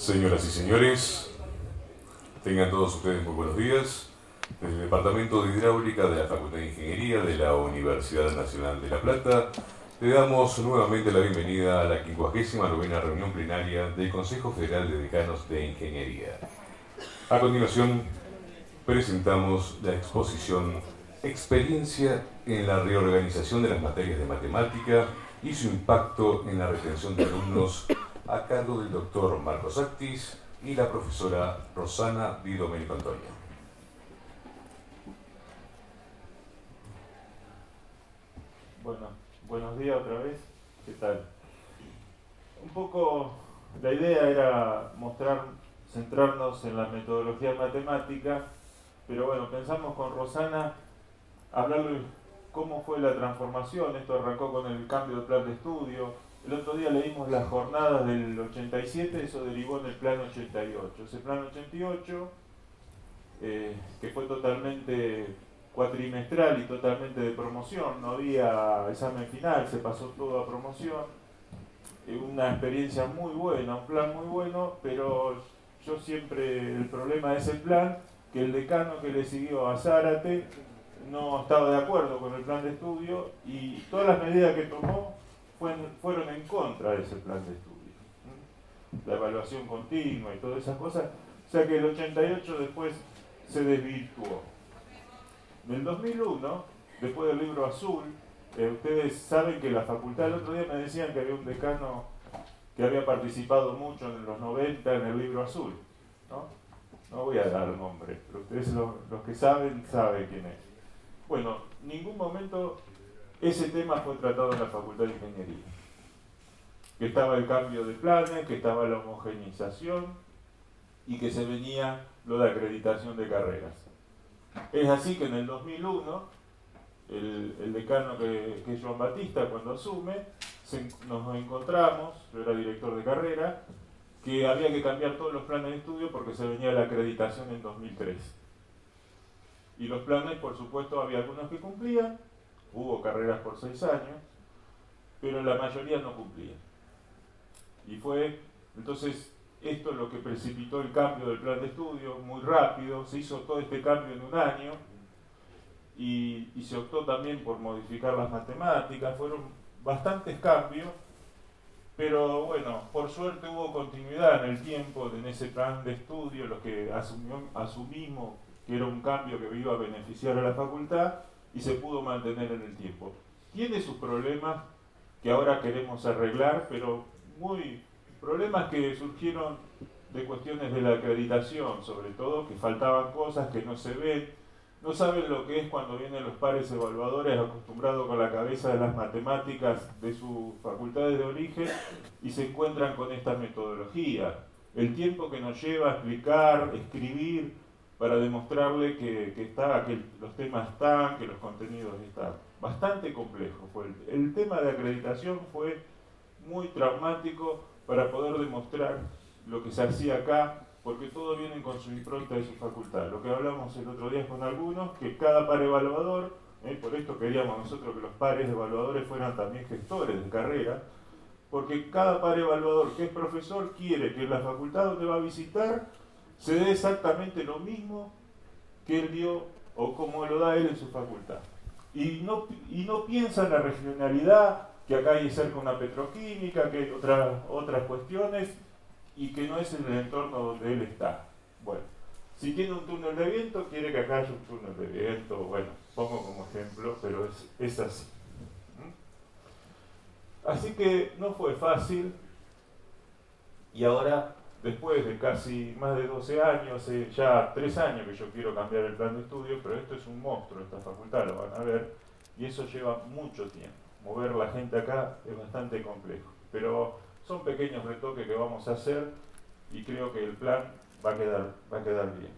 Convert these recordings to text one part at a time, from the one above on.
Señoras y señores, tengan todos ustedes muy buenos días. Desde el Departamento de Hidráulica de la Facultad de Ingeniería de la Universidad Nacional de La Plata, le damos nuevamente la bienvenida a la 59ª reunión plenaria del Consejo Federal de Decanos de Ingeniería. A continuación, presentamos la exposición Experiencia en la reorganización de las materias de matemática y su impacto en la retención de alumnos, a cargo del doctor Marcos Actis y la profesora Rosana Di Domenico Antonio. Bueno, buenos días otra vez. ¿Qué tal? Un poco la idea era centrarnos en la metodología matemática, pero bueno, pensamos con Rosana hablarle cómo fue la transformación. Esto arrancó con el cambio de plan de estudio. El otro día leímos las jornadas del 87, eso derivó en el plan 88. Ese plan 88, que fue totalmente cuatrimestral y totalmente de promoción, no había examen final, se pasó todo a promoción. Una experiencia muy buena, un plan muy bueno, pero yo siempre, el problema de ese plan, que el decano que le siguió a Zárate no estaba de acuerdo con el plan de estudio y todas las medidas que tomó fueron en contra de ese plan de estudio. La evaluación continua y todas esas cosas, o sea que el 88 después se desvirtuó. En el 2001, después del libro azul, ustedes saben que la facultad, el otro día me decían que había un decano que había participado mucho en los 90 en el libro azul, ¿no? No voy a dar nombre, pero ustedes los que saben quién es. Bueno, en ningún momento ese tema fue tratado en la Facultad de Ingeniería. Que estaba el cambio de planes, que estaba la homogeneización y que se venía lo de acreditación de carreras. Es así que en el 2001, el decano que es Joan Batista, cuando asume, nos encontramos, yo era director de carrera, que había que cambiar todos los planes de estudio porque se venía la acreditación en 2003. Y los planes, por supuesto, había algunos que cumplían, hubo carreras por 6 años, pero la mayoría no cumplían. Y fue, entonces, esto es lo que precipitó el cambio del plan de estudio, muy rápido, se hizo todo este cambio en un año, y se optó también por modificar las matemáticas, fueron bastantes cambios, pero bueno, por suerte hubo continuidad en el tiempo, en ese plan de estudio, lo que asumimos que era un cambio que iba a beneficiar a la facultad, y se pudo mantener en el tiempo. Tiene sus problemas que ahora queremos arreglar, pero problemas que surgieron de cuestiones de la acreditación, sobre todo, que faltaban cosas que no se ven, no saben lo que es cuando vienen los pares evaluadores acostumbrados con la cabeza de las matemáticas de sus facultades de origen y se encuentran con esta metodología. El tiempo que nos lleva a explicar, escribir, para demostrarle que los temas están, que los contenidos están. Bastante complejo fue. El tema de acreditación fue muy traumático para poder demostrar lo que se hacía acá, porque todos vienen con su impronta de su facultad. Lo que hablamos el otro día con algunos, que cada par evaluador, por esto queríamos nosotros que los pares evaluadores fueran también gestores de carrera, porque cada par evaluador que es profesor quiere que en la facultad donde va a visitar se dé exactamente lo mismo que él dio o como lo da él en su facultad. Y no piensa en la regionalidad, que acá hay cerca una petroquímica, que hay otras cuestiones, y que no es en el entorno donde él está. Bueno, si tiene un túnel de viento, quiere que acá haya un túnel de viento. Bueno, pongo como ejemplo, pero es así. Así que no fue fácil, y ahora, después de casi más de 12 años, ya 3 años que yo quiero cambiar el plan de estudio, pero esto es un monstruo, esta facultad, lo van a ver, y eso lleva mucho tiempo. Mover la gente acá es bastante complejo, pero son pequeños retoques que vamos a hacer y creo que el plan va a quedar bien.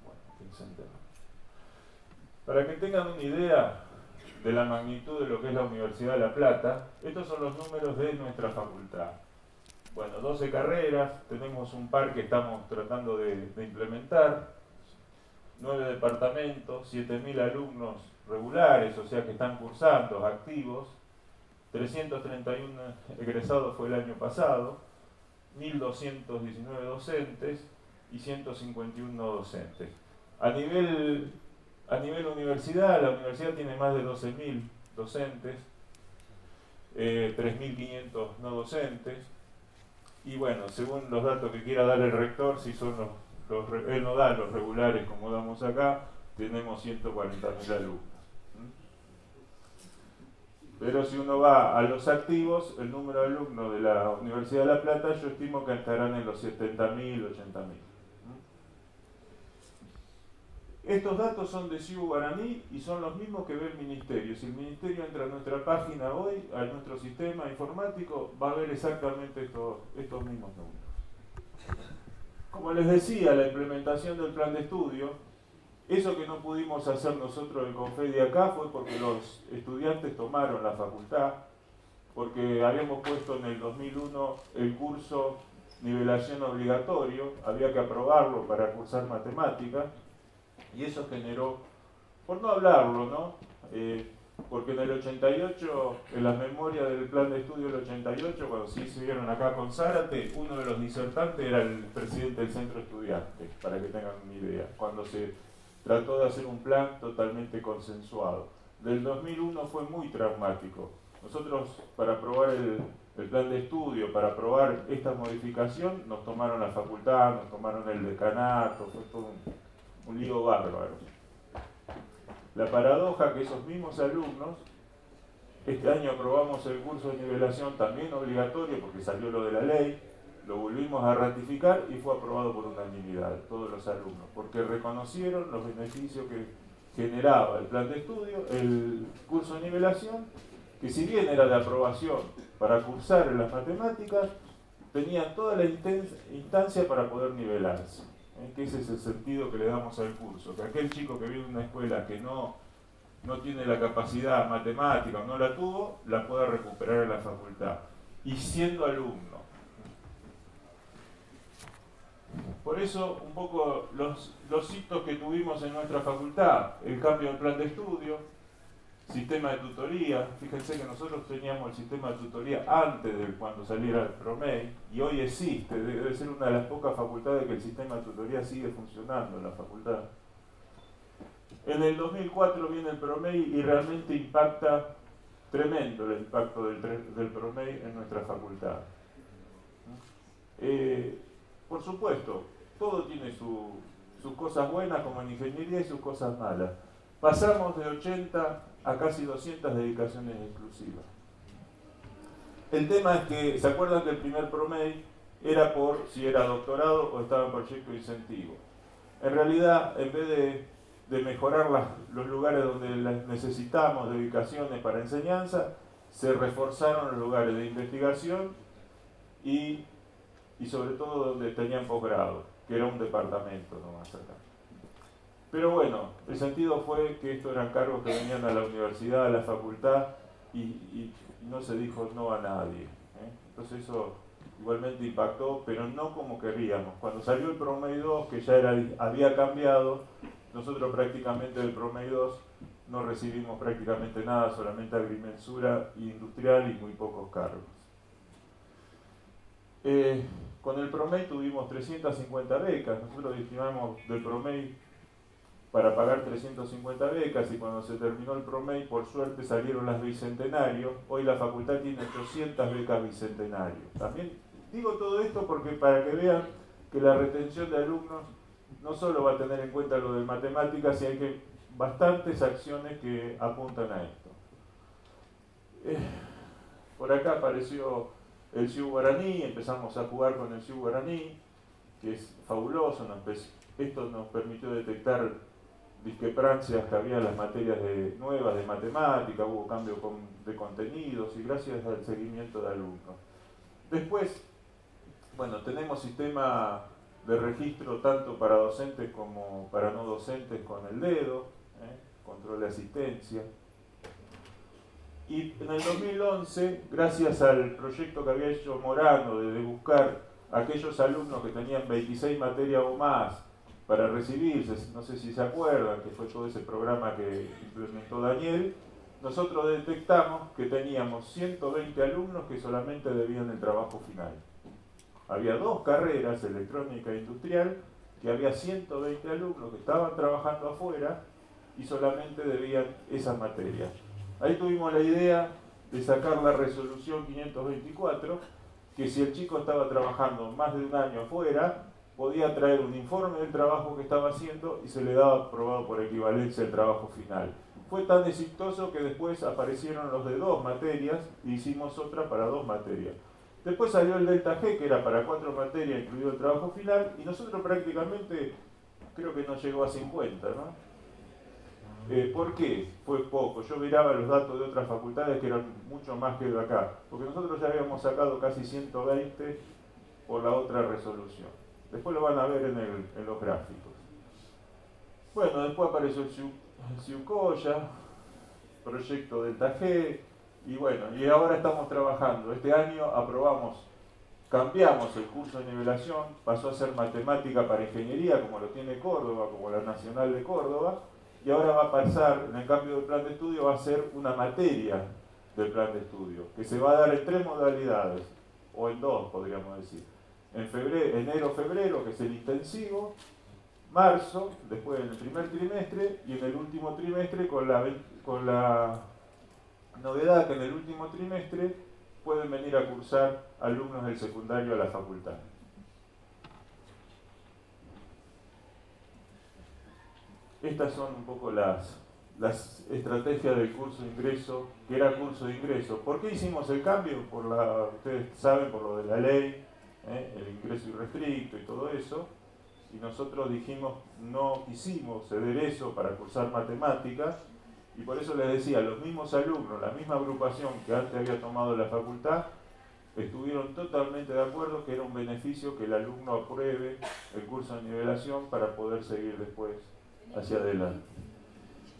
Bueno, para que tengan una idea de la magnitud de lo que es la Universidad de La Plata, estos son los números de nuestra facultad. Bueno, 12 carreras, tenemos un par que estamos tratando de implementar, 9 departamentos, 7.000 alumnos regulares, o sea que están cursando, activos, 331 egresados fue el año pasado, 1.219 docentes y 151 no docentes. A nivel universidad, la universidad tiene más de 12.000 docentes, 3.500 no docentes, y bueno, según los datos que quiera dar el rector, si son él no da los regulares como damos acá, tenemos 140.000 alumnos. Pero si uno va a los activos, el número de alumnos de la Universidad de La Plata, yo estimo que estarán en los 70.000, 80.000. Estos datos son de CIU Guaraní y son los mismos que ve el Ministerio. Si el Ministerio entra a nuestra página hoy, a nuestro sistema informático, va a ver exactamente estos mismos números. Como les decía, la implementación del plan de estudio, eso que no pudimos hacer nosotros en Confedi acá fue porque los estudiantes tomaron la facultad, porque habíamos puesto en el 2001 el curso nivelación obligatorio, había que aprobarlo para cursar matemáticas, y eso generó, por no hablarlo, ¿no? Porque en el 88, en las memorias del plan de estudio del 88, cuando se hicieron acá con Zárate, uno de los disertantes era el presidente del centro estudiante, para que tengan una idea, cuando se trató de hacer un plan totalmente consensuado. Del 2001 fue muy traumático. Nosotros, para aprobar el plan de estudio, para aprobar esta modificación, nos tomaron la facultad, nos tomaron el decanato, fue todo un lío bárbaro. La paradoja que esos mismos alumnos, este año aprobamos el curso de nivelación también obligatorio porque salió lo de la ley, lo volvimos a ratificar y fue aprobado por unanimidad, todos los alumnos, porque reconocieron los beneficios que generaba el plan de estudio, el curso de nivelación, que si bien era de aprobación para cursar en las matemáticas, tenían toda la instancia para poder nivelarse. Que ese es el sentido que le damos al curso, que aquel chico que viene de una escuela que no tiene la capacidad matemática o no la tuvo, la pueda recuperar en la facultad, y siendo alumno. Por eso, un poco los hitos que tuvimos en nuestra facultad, el cambio del plan de estudio, sistema de tutoría. Fíjense que nosotros teníamos el sistema de tutoría antes de cuando saliera el PROMEI, y hoy existe, debe ser una de las pocas facultades que el sistema de tutoría sigue funcionando en la facultad. En el 2004 viene el PROMEI y realmente impacta tremendo el impacto del PROMEI en nuestra facultad. Por supuesto, todo tiene sus cosas buenas como en ingeniería y sus cosas malas. Pasamos de 80 a casi 200 dedicaciones exclusivas. El tema es que, ¿se acuerdan que el primer PROMEI era por si era doctorado o estaba en proyecto de incentivo? En realidad, en vez de mejorar los lugares donde necesitamos dedicaciones para enseñanza, se reforzaron los lugares de investigación y sobre todo donde tenían posgrado, que era un departamento nomás acá. Pero bueno, el sentido fue que estos eran cargos que venían a la universidad, a la facultad, y no se dijo no a nadie. Entonces eso igualmente impactó, pero no como queríamos. Cuando salió el PROMEI 2, que ya había cambiado, nosotros prácticamente del PROMEI 2 no recibimos prácticamente nada, solamente agrimensura industrial y muy pocos cargos. Con el PROMEI tuvimos 350 becas, nosotros destinamos del PROMEI para pagar 350 becas, y cuando se terminó el PROMEI, por suerte salieron las bicentenarios. Hoy la facultad tiene 800 becas bicentenarios. También digo todo esto porque para que vean que la retención de alumnos no solo va a tener en cuenta lo de matemáticas, sino que hay bastantes acciones que apuntan a esto. Por acá apareció el CIU Guaraní, empezamos a jugar con el CIU Guaraní, que es fabuloso. Esto nos permitió detectar discrepancias que había en las materias nuevas de matemática, hubo cambio de contenidos, y gracias al seguimiento de alumnos. Después, bueno, tenemos sistema de registro tanto para docentes como para no docentes con el dedo, control de asistencia. Y en el 2011, gracias al proyecto que había hecho Morano de buscar a aquellos alumnos que tenían 26 materias o más para recibirse, no sé si se acuerdan, que fue todo ese programa que implementó Daniel, nosotros detectamos que teníamos 120 alumnos que solamente debían el trabajo final. Había dos carreras, electrónica e industrial, que había 120 alumnos que estaban trabajando afuera y solamente debían esas materias. Ahí tuvimos la idea de sacar la resolución 524, que si el chico estaba trabajando más de un año afuera, podía traer un informe del trabajo que estaba haciendo y se le daba aprobado por equivalencia el trabajo final. Fue tan exitoso que después aparecieron los de 2 materias y hicimos otra para 2 materias. Después salió el Delta G, que era para 4 materias, incluido el trabajo final, y nosotros prácticamente creo que no llegó a 50, ¿no? ¿Por qué? Fue poco. Yo miraba los datos de otras facultades que eran mucho más que de acá, porque nosotros ya habíamos sacado casi 120 por la otra resolución. Después lo van a ver en los gráficos. Bueno, después apareció el Ciucoya, proyecto Delta G, y bueno, y ahora estamos trabajando. Este año cambiamos el curso de nivelación, pasó a ser matemática para ingeniería, como lo tiene Córdoba, como la Nacional de Córdoba, y ahora va a pasar, en el cambio del plan de estudio, va a ser una materia del plan de estudio, que se va a dar en 3 modalidades, o en 2, podríamos decir. En enero-febrero, que es el intensivo, marzo, después en el primer trimestre, y en el último trimestre con la novedad que en el último trimestre pueden venir a cursar alumnos del secundario a la facultad. Estas son un poco las estrategias del curso de ingreso, que era curso de ingreso. ¿Por qué hicimos el cambio? Ustedes saben, por lo de la ley, el ingreso irrestricto y todo eso. Y nosotros dijimos, no quisimos ceder eso para cursar matemáticas, y por eso les decía, los mismos alumnos, la misma agrupación que antes había tomado la facultad, estuvieron totalmente de acuerdo que era un beneficio que el alumno apruebe el curso de nivelación para poder seguir después hacia adelante.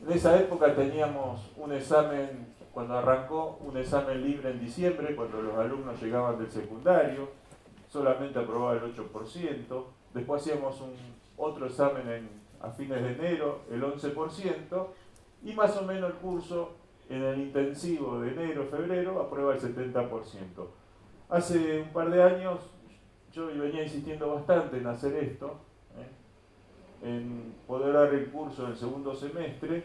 En esa época teníamos un examen, cuando arrancó, un examen libre en diciembre, cuando los alumnos llegaban del secundario, solamente aprobaba el 8%, después hacíamos otro examen a fines de enero, el 11%, y más o menos el curso en el intensivo de enero-febrero aprueba el 70%. Hace un par de años yo venía insistiendo bastante en hacer esto, en poder dar el curso en el segundo semestre.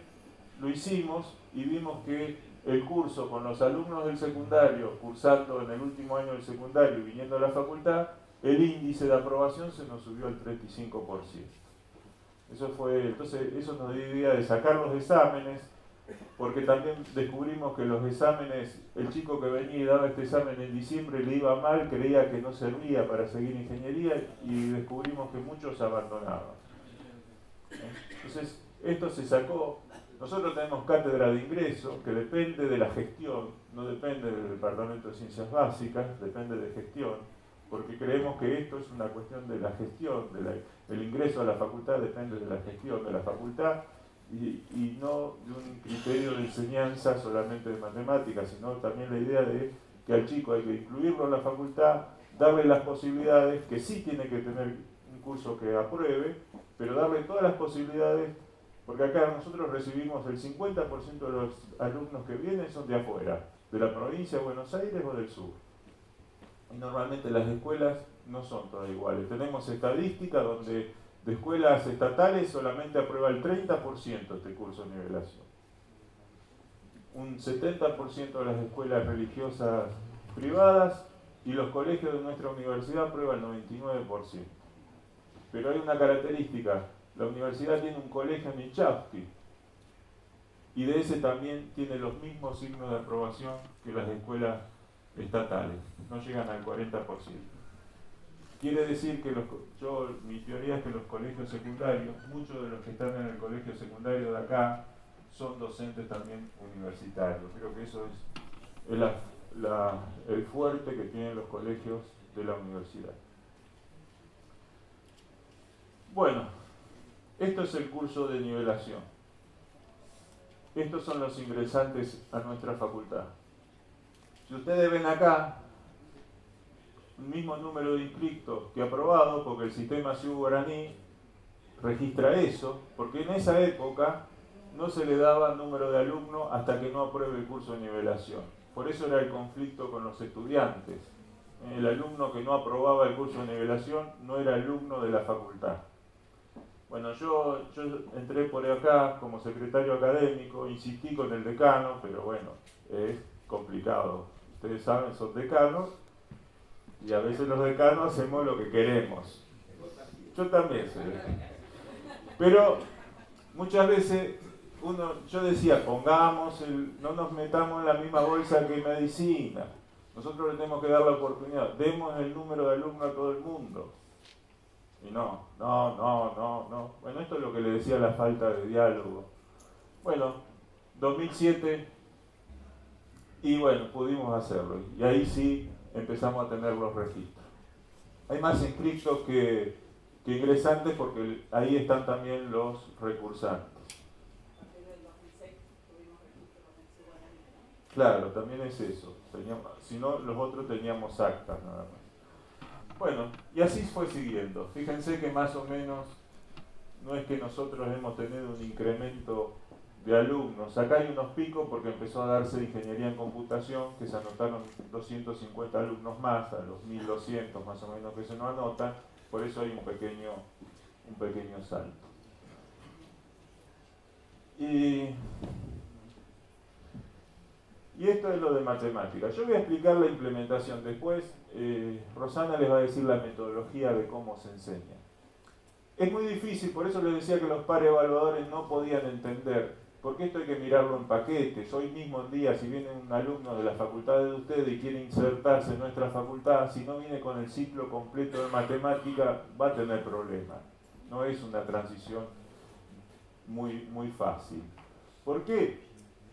Lo hicimos y vimos que el curso con los alumnos del secundario, cursando en el último año del secundario y viniendo a la facultad, el índice de aprobación se nos subió al 35%. Entonces eso nos dio idea de sacar los exámenes, porque también descubrimos que los exámenes, el chico que venía y daba este examen en diciembre le iba mal, creía que no servía para seguir ingeniería, y descubrimos que muchos abandonaban. Entonces esto se sacó. Nosotros tenemos cátedra de ingreso que depende de la gestión, no depende del Departamento de Ciencias Básicas, depende de gestión, porque creemos que esto es una cuestión de la gestión, el ingreso a la facultad depende de la gestión de la facultad, y no de un criterio de enseñanza solamente de matemáticas, sino también la idea de que al chico hay que incluirlo en la facultad, darle las posibilidades, que sí tiene que tener un curso que apruebe, pero darle todas las posibilidades, porque acá nosotros recibimos el 50% de los alumnos que vienen son de afuera, de la provincia de Buenos Aires o del sur. Y normalmente las escuelas no son todas iguales. Tenemos estadísticas donde de escuelas estatales solamente aprueba el 30% este curso de nivelación. Un 70% de las escuelas religiosas privadas, y los colegios de nuestra universidad aprueban el 99%. Pero hay una característica: la universidad tiene un colegio en Ichafti, y de ese también tiene los mismos signos de aprobación que las escuelas estatales, no llegan al 40%. Quiere decir que mi teoría es que los colegios secundarios, muchos de los que están en el colegio secundario de acá, son docentes también universitarios. Creo que eso es el fuerte que tienen los colegios de la universidad. Bueno, esto es el curso de nivelación. Estos son los ingresantes a nuestra facultad. Si ustedes ven acá, el mismo número de inscritos que aprobados, porque el sistema Ciu Guaraní registra eso, porque en esa época no se le daba número de alumno hasta que no apruebe el curso de nivelación. Por eso era el conflicto con los estudiantes. El alumno que no aprobaba el curso de nivelación no era alumno de la facultad. Bueno, yo entré por acá como secretario académico, insistí con el decano, pero bueno, es complicado. Ustedes saben, son decanos, y a veces los decanos hacemos lo que queremos. Yo también soy decano. Pero muchas veces yo decía, no nos metamos en la misma bolsa que medicina. Nosotros le tenemos que dar la oportunidad, demos el número de alumnos a todo el mundo. Y no. Bueno, esto es lo que le decía la falta de diálogo. Bueno, 2007, y bueno, pudimos hacerlo. Y ahí sí empezamos a tener los registros. Hay más inscritos que ingresantes porque ahí están también los recursantes. Claro, también es eso. Si no, los otros teníamos actas nada más. Bueno, y así fue siguiendo. Fíjense que más o menos no es que nosotros hemos tenido un incremento de alumnos. Acá hay unos picos porque empezó a darse ingeniería en computación, que se anotaron 250 alumnos más, a los 1200 más o menos que se nos anotan. Por eso hay un pequeño salto. Y esto es lo de matemáticas. Yo voy a explicar la implementación. Después Rosana les va a decir la metodología de cómo se enseña. Es muy difícil, por eso les decía que los pares evaluadores no podían entender, porque esto hay que mirarlo en paquetes. Hoy mismo en día, si viene un alumno de la facultad de ustedes y quiere insertarse en nuestra facultad, si no viene con el ciclo completo de matemática, va a tener problemas. No es una transición muy fácil. ¿Por qué?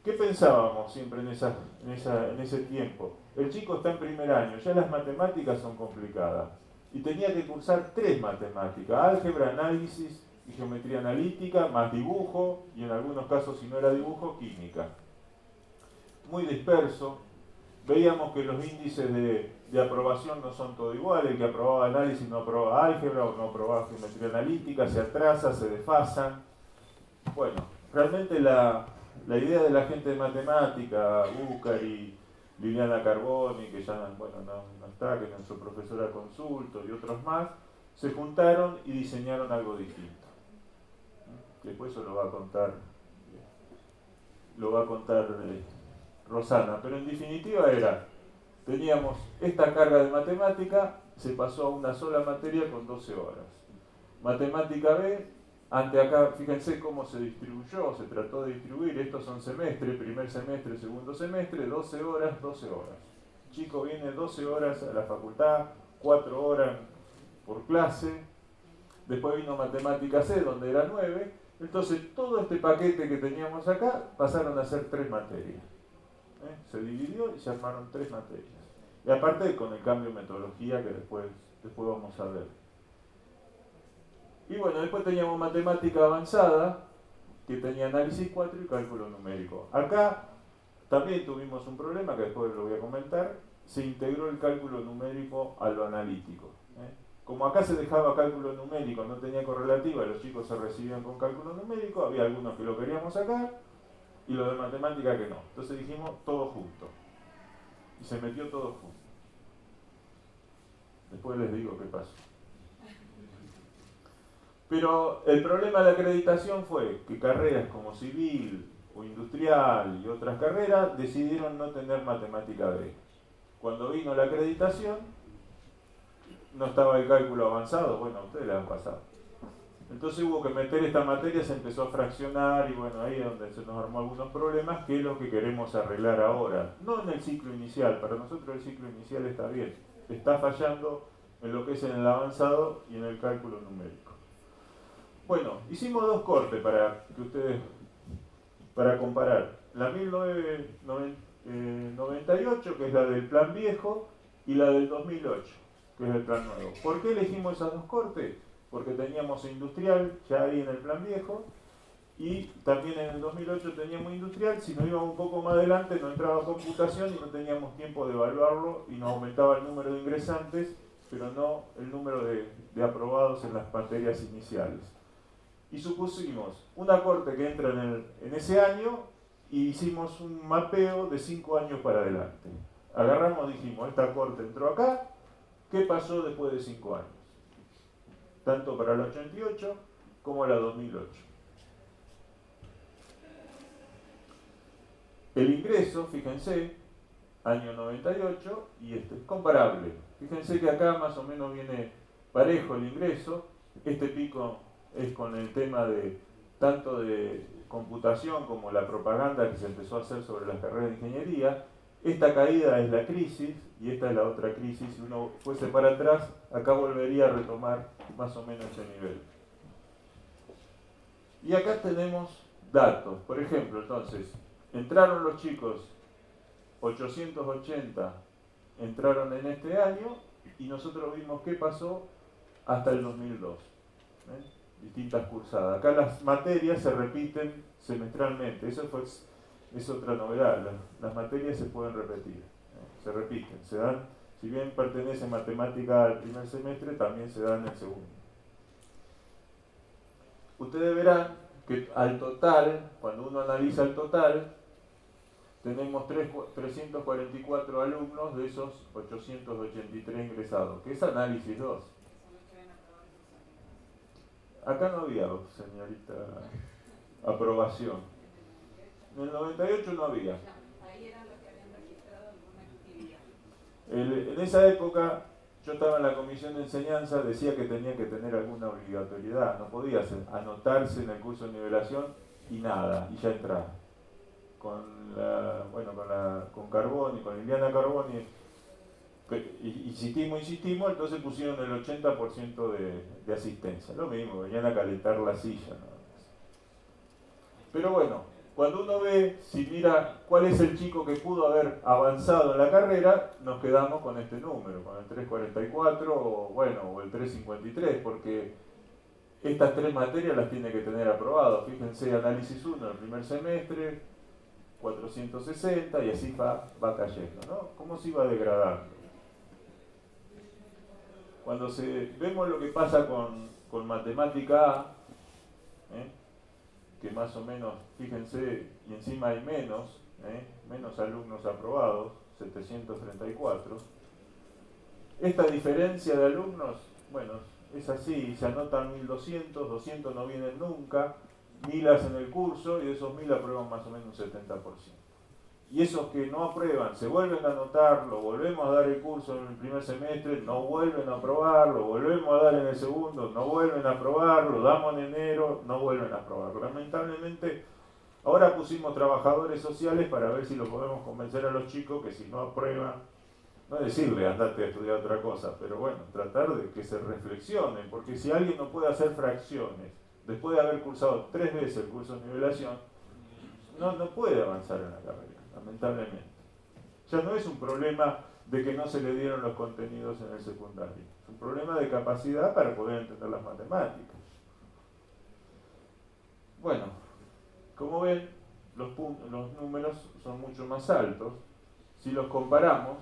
¿Qué pensábamos siempre en ese tiempo? El chico está en primer año, ya las matemáticas son complicadas. Y tenía que cursar 3 matemáticas: álgebra, análisis y geometría analítica, más dibujo, y en algunos casos, si no era dibujo, química. Muy disperso. Veíamos que los índices de aprobación no son todos iguales. El que aprobaba análisis no aprobaba álgebra, o no aprobaba geometría analítica, se atrasa, se desfasan. Bueno, realmente la idea de la gente de matemática, Ucari, Liliana Carboni, que ya no está, que es nuestro profesora consulto, y otros más, se juntaron y diseñaron algo distinto. Después eso lo va a contar Rosana, pero en definitiva teníamos esta carga de matemática, se pasó a una sola materia con 12 horas. Matemática B, ante acá, fíjense cómo se distribuyó, se trató de distribuir, estos son semestres, primer semestre, segundo semestre, 12 horas, 12 horas. El chico viene 12 horas a la facultad, 4 horas por clase, después vino matemática C, donde era 9, entonces todo este paquete que teníamos acá pasaron a ser 3 materias. Se dividió y se armaron 3 materias. Y aparte con el cambio de metodología que después vamos a ver. Y bueno, después teníamos matemática avanzada, que tenía análisis 4 y cálculo numérico. Acá también tuvimos un problema, que después lo voy a comentar. Se integró el cálculo numérico a lo analítico. Como acá se dejaba cálculo numérico, no tenía correlativa, los chicos se recibían con cálculo numérico, había algunos que lo queríamos sacar, y los de matemática que no. Entonces dijimos todo junto. Y se metió todo junto. Después les digo qué pasó. Pero el problema de la acreditación fue que carreras como civil o industrial y otras carreras decidieron no tener matemática B. Cuando vino la acreditación, no estaba el cálculo avanzado, bueno, a ustedes le han pasado. Entonces hubo que meter esta materia, se empezó a fraccionar y bueno, ahí es donde se nos armó algunos problemas, que es lo que queremos arreglar ahora. No en el ciclo inicial, para nosotros el ciclo inicial está bien, está fallando en lo que es en el avanzado y en el cálculo numérico. Bueno, hicimos 2 cortes para comparar. La 1998, que es la del plan viejo, y la del 2008, que es el plan nuevo. ¿Por qué elegimos esas 2 cortes? Porque teníamos industrial ya ahí en el plan viejo, y también en el 2008 teníamos industrial. Si nos íbamos un poco más adelante no entraba computación y no teníamos tiempo de evaluarlo y nos aumentaba el número de ingresantes, pero no el número de aprobados en las materias iniciales. y supusimos una corte que entra en ese año y hicimos un mapeo de 5 años para adelante. Agarramos, dijimos, esta corte entró acá, ¿qué pasó después de 5 años? Tanto para la 88 como la 2008. El ingreso, fíjense, año 98 y este, comparable. Fíjense que acá más o menos viene parejo el ingreso. Este pico es con el tema de tanto de computación como la propaganda que se empezó a hacer sobre las carreras de ingeniería. Esta caída es la crisis y esta es la otra crisis. Si uno fuese para atrás, acá volvería a retomar más o menos ese nivel. Y acá tenemos datos. Por ejemplo, entonces, entraron los chicos 880, entraron en este año y nosotros vimos qué pasó hasta el 2002. Distintas cursadas. Acá las materias se repiten semestralmente. Eso es otra novedad. Las materias se pueden repetir. Se repiten. Se dan, si bien pertenece matemática al primer semestre, también se dan en el segundo. Ustedes verán que al total, cuando uno analiza el total, tenemos 344 alumnos de esos 883 ingresados, que es análisis 2. Acá no había, señorita, aprobación. En el 98 no había. Ahí eran los que habían registrado alguna actividad. En esa época, yo estaba en la comisión de enseñanza, decía que tenía que tener alguna obligatoriedad. No podía anotarse en el curso de nivelación y nada, y ya entrar. Con Carboni, con Liliana Carboni, insistimos, entonces pusieron el 80% de asistencia. Lo mismo, venían a calentar la silla. ¿No? Pero bueno, cuando uno ve, si mira cuál es el chico que pudo haber avanzado en la carrera, nos quedamos con este número, con el 344 o el 353, porque estas 3 materias las tiene que tener aprobadas. Fíjense, análisis 1 el primer semestre, 460 y así va cayendo, ¿no? ¿Cómo se iba degradando? Cuando vemos lo que pasa con matemática A, que más o menos, fíjense, y encima hay menos alumnos aprobados, 734. Esta diferencia de alumnos, bueno, es así, se anotan 1200, 200 no vienen nunca, 1000 hacen el curso y de esos 1000 aprueban más o menos un 70%. Y esos que no aprueban, se vuelven a anotar, lo volvemos a dar el curso en el primer semestre, no vuelven a aprobar, lo volvemos a dar en el segundo, no vuelven a aprobar, lo damos en enero, no vuelven a aprobar. Lamentablemente, ahora pusimos trabajadores sociales para ver si lo podemos convencer a los chicos que si no aprueban, no decirle andate a estudiar otra cosa, pero bueno, tratar de que se reflexionen, porque si alguien no puede hacer fracciones, después de haber cursado 3 veces el curso de nivelación, no puede avanzar en la carrera, lamentablemente. Ya no es un problema de que no se le dieron los contenidos en el secundario, es un problema de capacidad para poder entender las matemáticas. Bueno, como ven, los números son mucho más altos. Si los comparamos,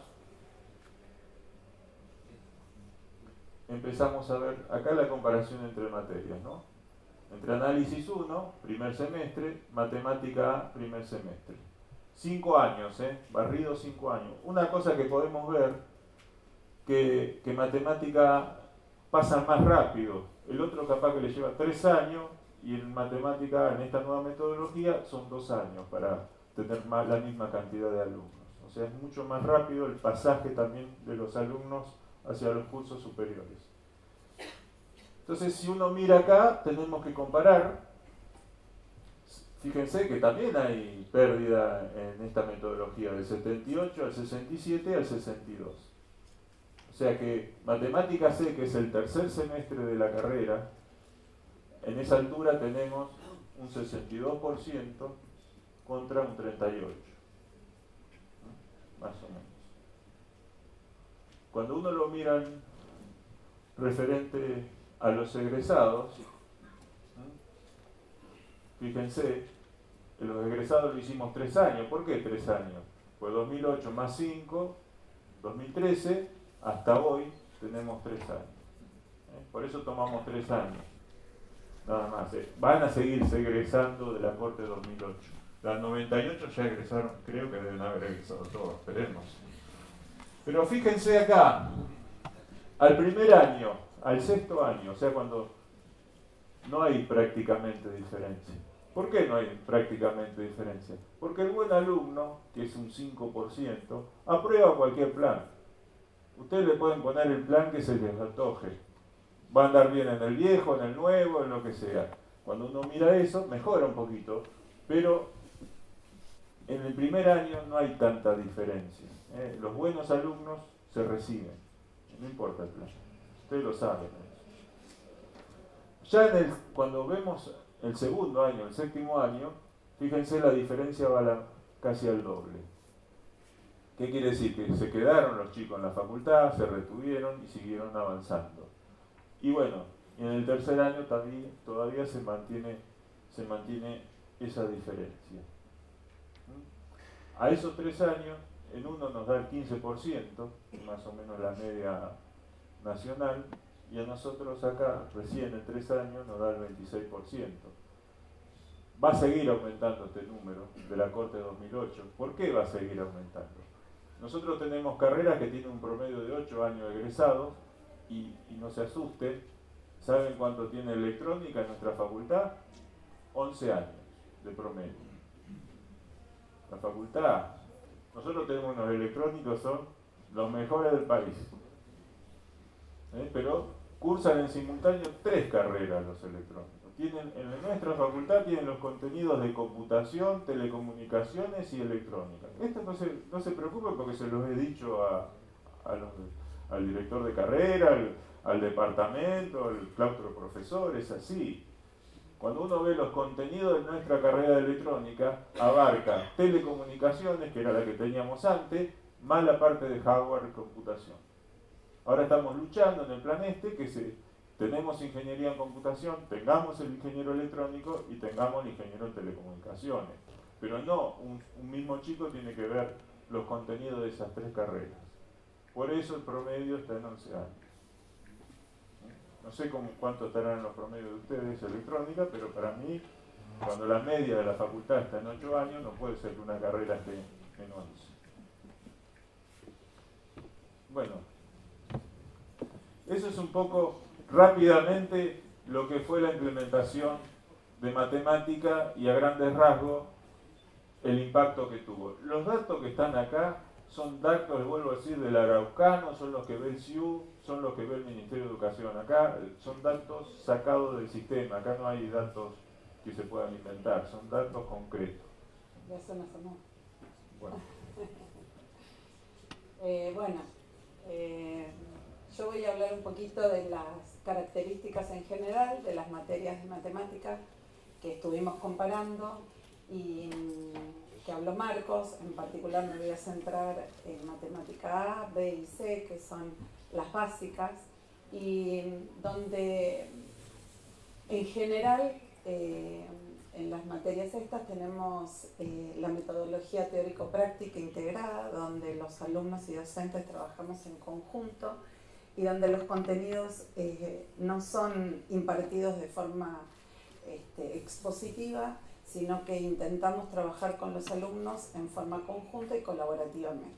empezamos a ver acá la comparación entre materias, ¿no? Entre análisis 1, primer semestre, matemática A, primer semestre. 5 años, barrido 5 años. Una cosa que podemos ver, que matemática A pasa más rápido. El otro capaz que le lleva 3 años y en matemática A, en esta nueva metodología, son 2 años para tener la misma cantidad de alumnos. O sea, es mucho más rápido el pasaje también de los alumnos hacia los cursos superiores. Entonces, si uno mira acá, tenemos que comparar. Fíjense que también hay pérdida en esta metodología, del 78 al 67 al 62. O sea que matemática C, que es el tercer semestre de la carrera, en esa altura tenemos un 62% contra un 38%. Más o menos. Cuando uno lo mira referente a los egresados, fíjense, los egresados lo hicimos 3 años. ¿Por qué 3 años? Pues 2008 más 5, 2013, hasta hoy tenemos 3 años. Por eso tomamos 3 años. nada más. Van a seguir egresando de la Corte 2008. Las 98 ya egresaron, creo que deben haber egresado todos, esperemos. Pero fíjense acá, al primer año, al sexto año, o sea, cuando no hay prácticamente diferencia. ¿Por qué no hay prácticamente diferencia? Porque el buen alumno, que es un 5%, aprueba cualquier plan. Ustedes le pueden poner el plan que se les antoje. Va a andar bien en el viejo, en el nuevo, en lo que sea. Cuando uno mira eso, mejora un poquito, pero en el primer año no hay tanta diferencia. Los buenos alumnos se reciben, no importa el plan. Ustedes lo saben. Ya cuando vemos el segundo año, el séptimo año, fíjense, la diferencia va casi al doble. ¿Qué quiere decir? Que se quedaron los chicos en la facultad, se retuvieron y siguieron avanzando. Y bueno, en el tercer año todavía se mantiene esa diferencia. A esos 3 años, en uno nos da el 15%, más o menos la media nacional, y a nosotros acá, recién en 3 años, nos da el 26%. Va a seguir aumentando este número de la Corte 2008. ¿Por qué va a seguir aumentando? Nosotros tenemos carreras que tienen un promedio de 8 años egresados, y no se asusten, ¿saben cuánto tiene electrónica en nuestra facultad? 11 años de promedio. La facultad, nosotros tenemos unos electrónicos, son los mejores del país. Pero cursan en simultáneo 3 carreras los electrónicos. En nuestra facultad tienen los contenidos de computación, telecomunicaciones y electrónica. Esto no se preocupen porque se los he dicho al director de carrera, al departamento, al claustro profesor, es así. Cuando uno ve los contenidos de nuestra carrera de electrónica, abarca telecomunicaciones, que era la que teníamos antes, más la parte de hardware y computación. Ahora estamos luchando en el plan que tenemos ingeniería en computación, tengamos el ingeniero electrónico y tengamos el ingeniero en telecomunicaciones. Pero no, un mismo chico tiene que ver los contenidos de esas 3 carreras. Por eso el promedio está en 11 años. No sé cuánto estarán los promedios de ustedes electrónica, pero para mí, cuando la media de la facultad está en 8 años, no puede ser que una carrera esté en 11. Bueno, eso es un poco rápidamente lo que fue la implementación de matemática y a grandes rasgos el impacto que tuvo. Los datos que están acá son datos, les vuelvo a decir, del Araucano, son los que ve el CIU, son los que ve el Ministerio de Educación. Acá son datos sacados del sistema, acá no hay datos que se puedan inventar, son datos concretos. Ya se me sonó. Bueno. Yo voy a hablar un poquito de las características en general de las materias de matemáticas que estuvimos comparando y que habló Marcos. En particular me voy a centrar en matemática A, B y C, que son las básicas, y donde en general en las materias estas tenemos la metodología teórico-práctica integrada, donde los alumnos y docentes trabajamos en conjunto y donde los contenidos no son impartidos de forma expositiva, sino que intentamos trabajar con los alumnos en forma conjunta y colaborativamente.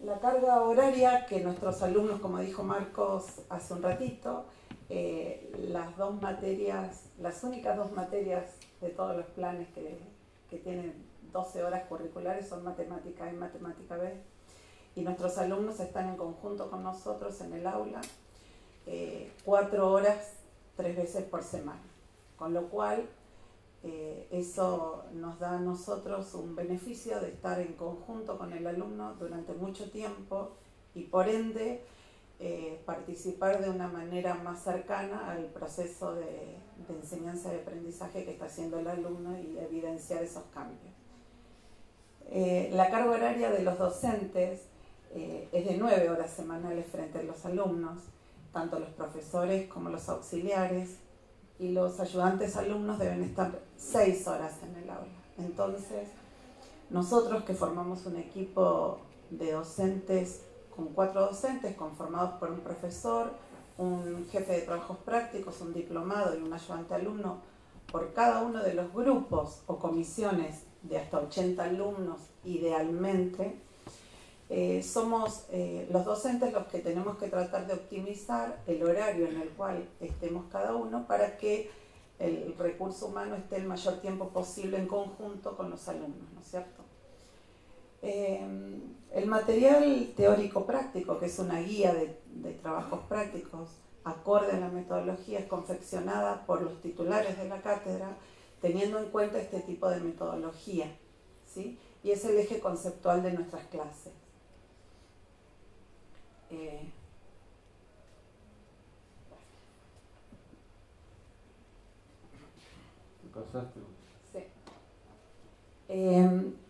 La carga horaria que nuestros alumnos, como dijo Marcos hace un ratito, las únicas 2 materias de todos los planes que tienen 12 horas curriculares son matemática A y matemática B, y nuestros alumnos están en conjunto con nosotros en el aula 4 horas 3 veces por semana, con lo cual eso nos da a nosotros un beneficio de estar en conjunto con el alumno durante mucho tiempo y por ende participar de una manera más cercana al proceso de enseñanza y aprendizaje que está haciendo el alumno y evidenciar esos cambios. La carga horaria de los docentes es de 9 horas semanales frente a los alumnos, tanto los profesores como los auxiliares, y los ayudantes alumnos deben estar 6 horas en el aula. Entonces, nosotros que formamos un equipo de docentes con 4 docentes conformados por un profesor, un jefe de trabajos prácticos, un diplomado y un ayudante alumno por cada uno de los grupos o comisiones de hasta 80 alumnos idealmente. Somos los docentes los que tenemos que tratar de optimizar el horario en el cual estemos cada uno para que el recurso humano esté el mayor tiempo posible en conjunto con los alumnos, ¿no es cierto? El material teórico práctico, que es una guía de trabajos prácticos acorde a la metodología, es confeccionada por los titulares de la cátedra teniendo en cuenta este tipo de metodología, ¿sí? Y es el eje conceptual de nuestras clases. ¿Te pasaste? Sí.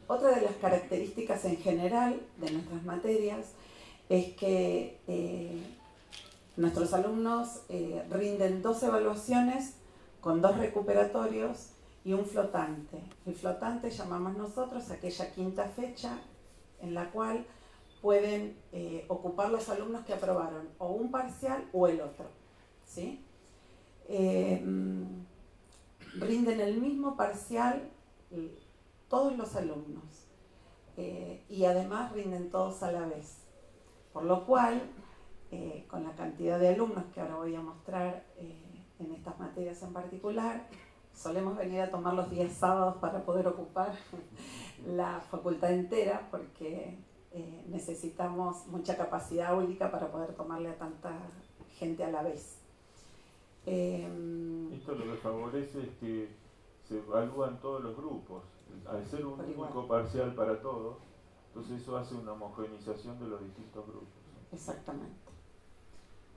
Otra de las características en general de nuestras materias es que nuestros alumnos rinden 2 evaluaciones con 2 recuperatorios y un flotante. El flotante llamamos nosotros aquella quinta fecha en la cual pueden ocupar los alumnos que aprobaron o un parcial o el otro, ¿sí? Rinden el mismo parcial todos los alumnos y además rinden todos a la vez, por lo cual con la cantidad de alumnos que ahora voy a mostrar en estas materias en particular, solemos venir a tomar los días sábados para poder ocupar la facultad entera porque necesitamos mucha capacidad áulica para poder tomarle a tanta gente a la vez. Esto lo que favorece es que se evalúan todos los grupos. Al ser un único parcial para todos, entonces eso hace una homogeneización de los distintos grupos. Exactamente.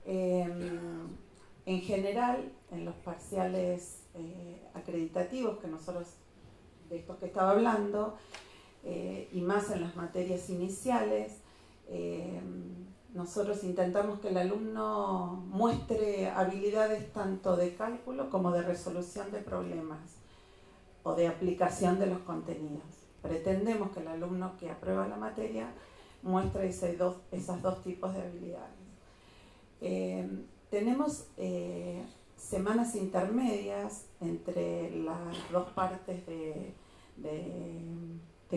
En general, en los parciales acreditativos que nosotros, de estos que estaba hablando, y más en las materias iniciales, nosotros intentamos que el alumno muestre habilidades tanto de cálculo como de resolución de problemas o de aplicación de los contenidos. Pretendemos que el alumno que aprueba la materia muestre esos dos tipos de habilidades. Tenemos semanas intermedias entre las 2 partes de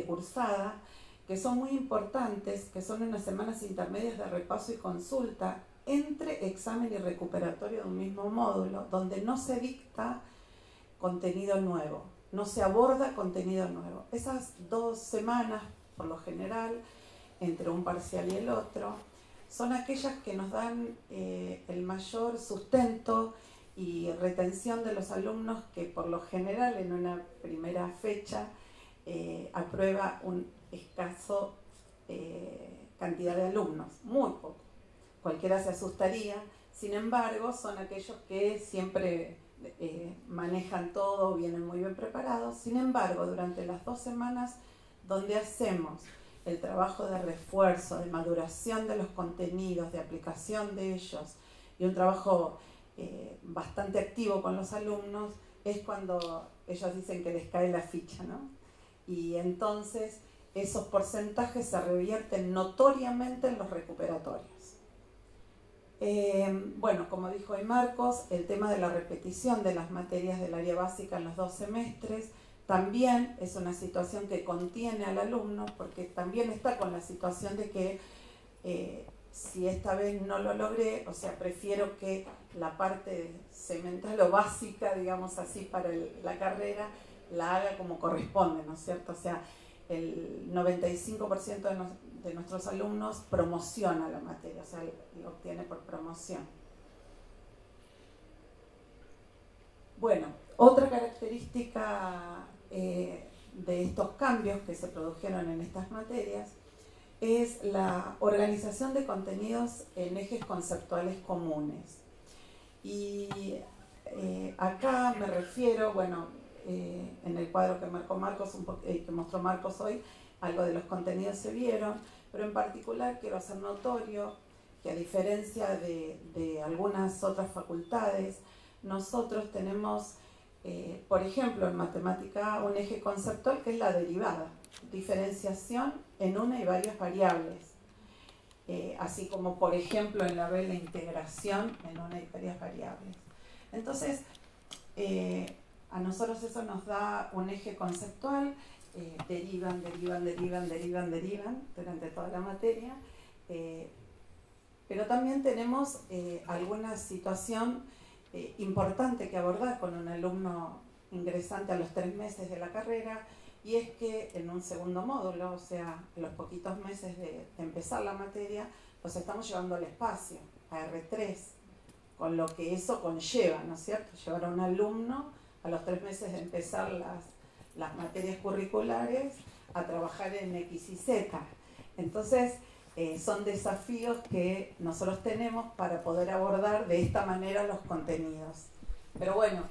cursada, que son muy importantes, que son unas semanas intermedias de repaso y consulta entre examen y recuperatorio de un mismo módulo, donde no se dicta contenido nuevo, no se aborda contenido nuevo. Esas 2 semanas, por lo general, entre un parcial y el otro, son aquellas que nos dan el mayor sustento y retención de los alumnos que por lo general en una primera fecha aprueba un escaso cantidad de alumnos, muy poco. Cualquiera se asustaría, sin embargo, son aquellos que siempre manejan todo, vienen muy bien preparados. Sin embargo, durante las 2 semanas donde hacemos el trabajo de refuerzo, de maduración de los contenidos, de aplicación de ellos y un trabajo bastante activo con los alumnos, es cuando ellos dicen que les cae la ficha, ¿no? Y entonces esos porcentajes se revierten notoriamente en los recuperatorios. Bueno, como dijo hoy Marcos, el tema de la repetición de las materias del área básica en los 2 semestres también es una situación que contiene al alumno, porque también está con la situación de que si esta vez no lo logré, o sea, prefiero que la parte semental o básica, digamos así, para la carrera, la haga como corresponde, ¿no es cierto? O sea, el 95% de nuestros alumnos promociona la materia, o sea, lo obtiene por promoción. Bueno, otra característica de estos cambios que se produjeron en estas materias es la organización de contenidos en ejes conceptuales comunes. Y acá me refiero, bueno, en el cuadro que marcó Marcos, que mostró Marcos hoy, algo de los contenidos se vieron, pero en particular quiero hacer notorio que a diferencia de algunas otras facultades, nosotros tenemos, por ejemplo, en matemática un eje conceptual que es la derivada, diferenciación en una y varias variables. así como por ejemplo en la B la integración en una y varias variables. Entonces, a nosotros eso nos da un eje conceptual, derivan durante toda la materia, pero también tenemos alguna situación importante que abordar con un alumno ingresante a los 3 meses de la carrera, y es que en un segundo módulo, o sea, en los poquitos meses de empezar la materia, los estamos llevando al espacio, a R3, con lo que eso conlleva, ¿no es cierto? Llevar a un alumno a los 3 meses de empezar las materias curriculares a trabajar en X y Z. Entonces, son desafíos que nosotros tenemos para poder abordar de esta manera los contenidos. Pero bueno,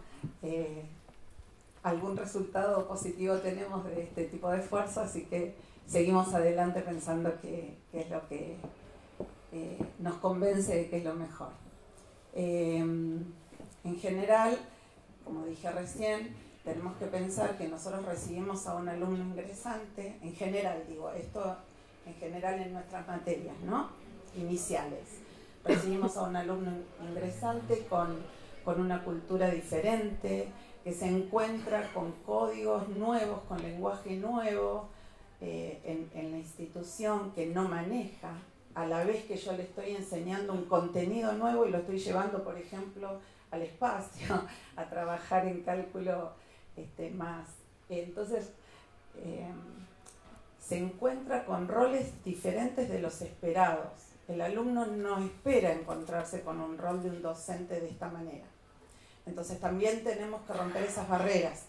algún resultado positivo tenemos de este tipo de esfuerzo, así que seguimos adelante pensando que es lo que nos convence de que es lo mejor. En general, como dije recién, tenemos que pensar que nosotros recibimos a un alumno ingresante, en general digo, esto en general en nuestras materias, ¿no? Iniciales. Recibimos a un alumno ingresante con una cultura diferente, que se encuentra con códigos nuevos, con lenguaje nuevo, en la institución que no maneja, a la vez que yo le estoy enseñando un contenido nuevo y lo estoy llevando, por ejemplo, al espacio, a trabajar en cálculo más. Entonces, se encuentra con roles diferentes de los esperados. El alumno no espera encontrarse con un rol de un docente de esta manera. Entonces también tenemos que romper esas barreras,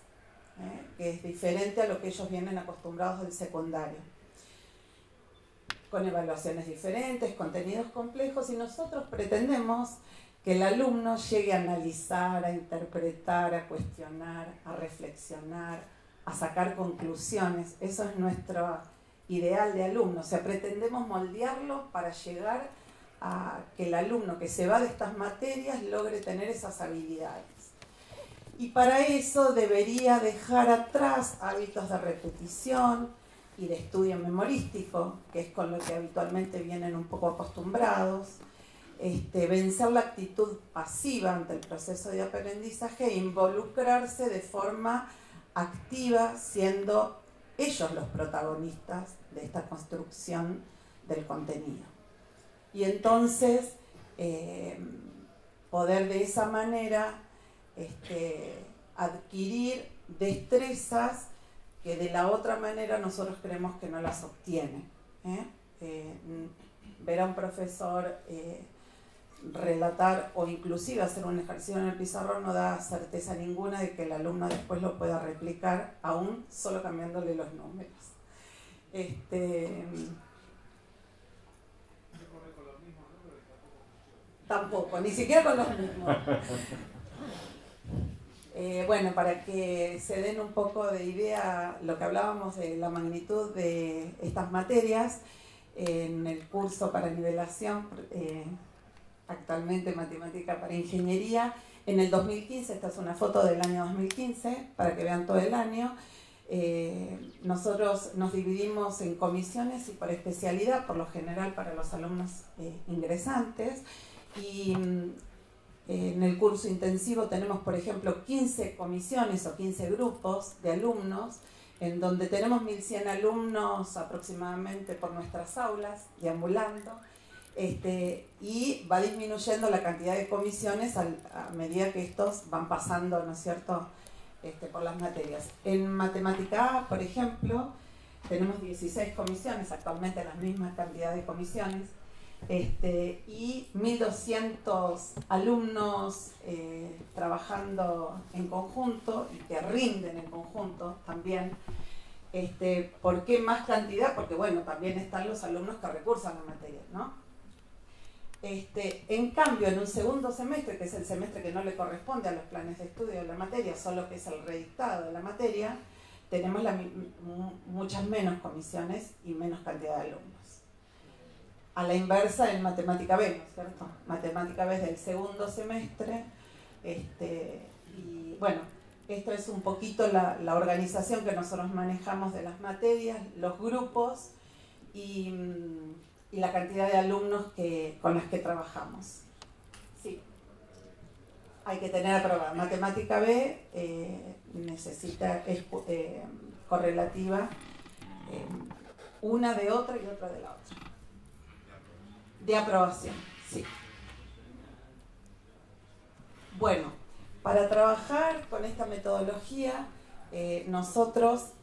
que es diferente a lo que ellos vienen acostumbrados del secundario. Con evaluaciones diferentes, contenidos complejos, y nosotros pretendemos que el alumno llegue a analizar, a interpretar, a cuestionar, a reflexionar, a sacar conclusiones. Eso es nuestro ideal de alumno. O sea, pretendemos moldearlo para llegar a que el alumno que se va de estas materias logre tener esas habilidades. Y para eso debería dejar atrás hábitos de repetición y de estudio memorístico, que es con lo que habitualmente vienen un poco acostumbrados, vencer la actitud pasiva ante el proceso de aprendizaje e involucrarse de forma activa, siendo ellos los protagonistas de esta construcción del contenido. Y entonces poder de esa manera adquirir destrezas que de la otra manera nosotros creemos que no las obtiene. Ver a un profesor relatar o inclusive hacer un ejercicio en el pizarrón no da certeza ninguna de que el alumno después lo pueda replicar, aún solo cambiándole los números. Tampoco, ni siquiera con los mismos. Bueno, para que se den un poco de idea lo que hablábamos de la magnitud de estas materias, en el curso para nivelación, actualmente matemática para ingeniería, en el 2015, esta es una foto del año 2015, para que vean todo el año, nosotros nos dividimos en comisiones y por especialidad, por lo general para los alumnos ingresantes, y en el curso intensivo tenemos, por ejemplo, 15 comisiones o 15 grupos de alumnos, en donde tenemos 1100 alumnos aproximadamente por nuestras aulas, deambulando, y va disminuyendo la cantidad de comisiones a medida que estos van pasando, ¿no es cierto?, por las materias. En matemática A, por ejemplo, tenemos 16 comisiones, actualmente la misma cantidad de comisiones, y 1200 alumnos trabajando en conjunto y que rinden en conjunto también. ¿Por qué más cantidad? Porque bueno, también están los alumnos que recursan la materia, ¿no? En cambio, en un segundo semestre, que es el semestre que no le corresponde a los planes de estudio de la materia, solo que es el redictado de la materia, tenemos muchas menos comisiones y menos cantidad de alumnos. A la inversa en matemática B, ¿no es cierto? Matemática B es del segundo semestre, y bueno, esto es un poquito la organización que nosotros manejamos de las materias, los grupos, y y la cantidad de alumnos con las que trabajamos. Sí. Hay que tener aprobada. Matemática B es correlativa una de otra y otra de la otra. De aprobación, sí. Bueno, para trabajar con esta metodología, nosotros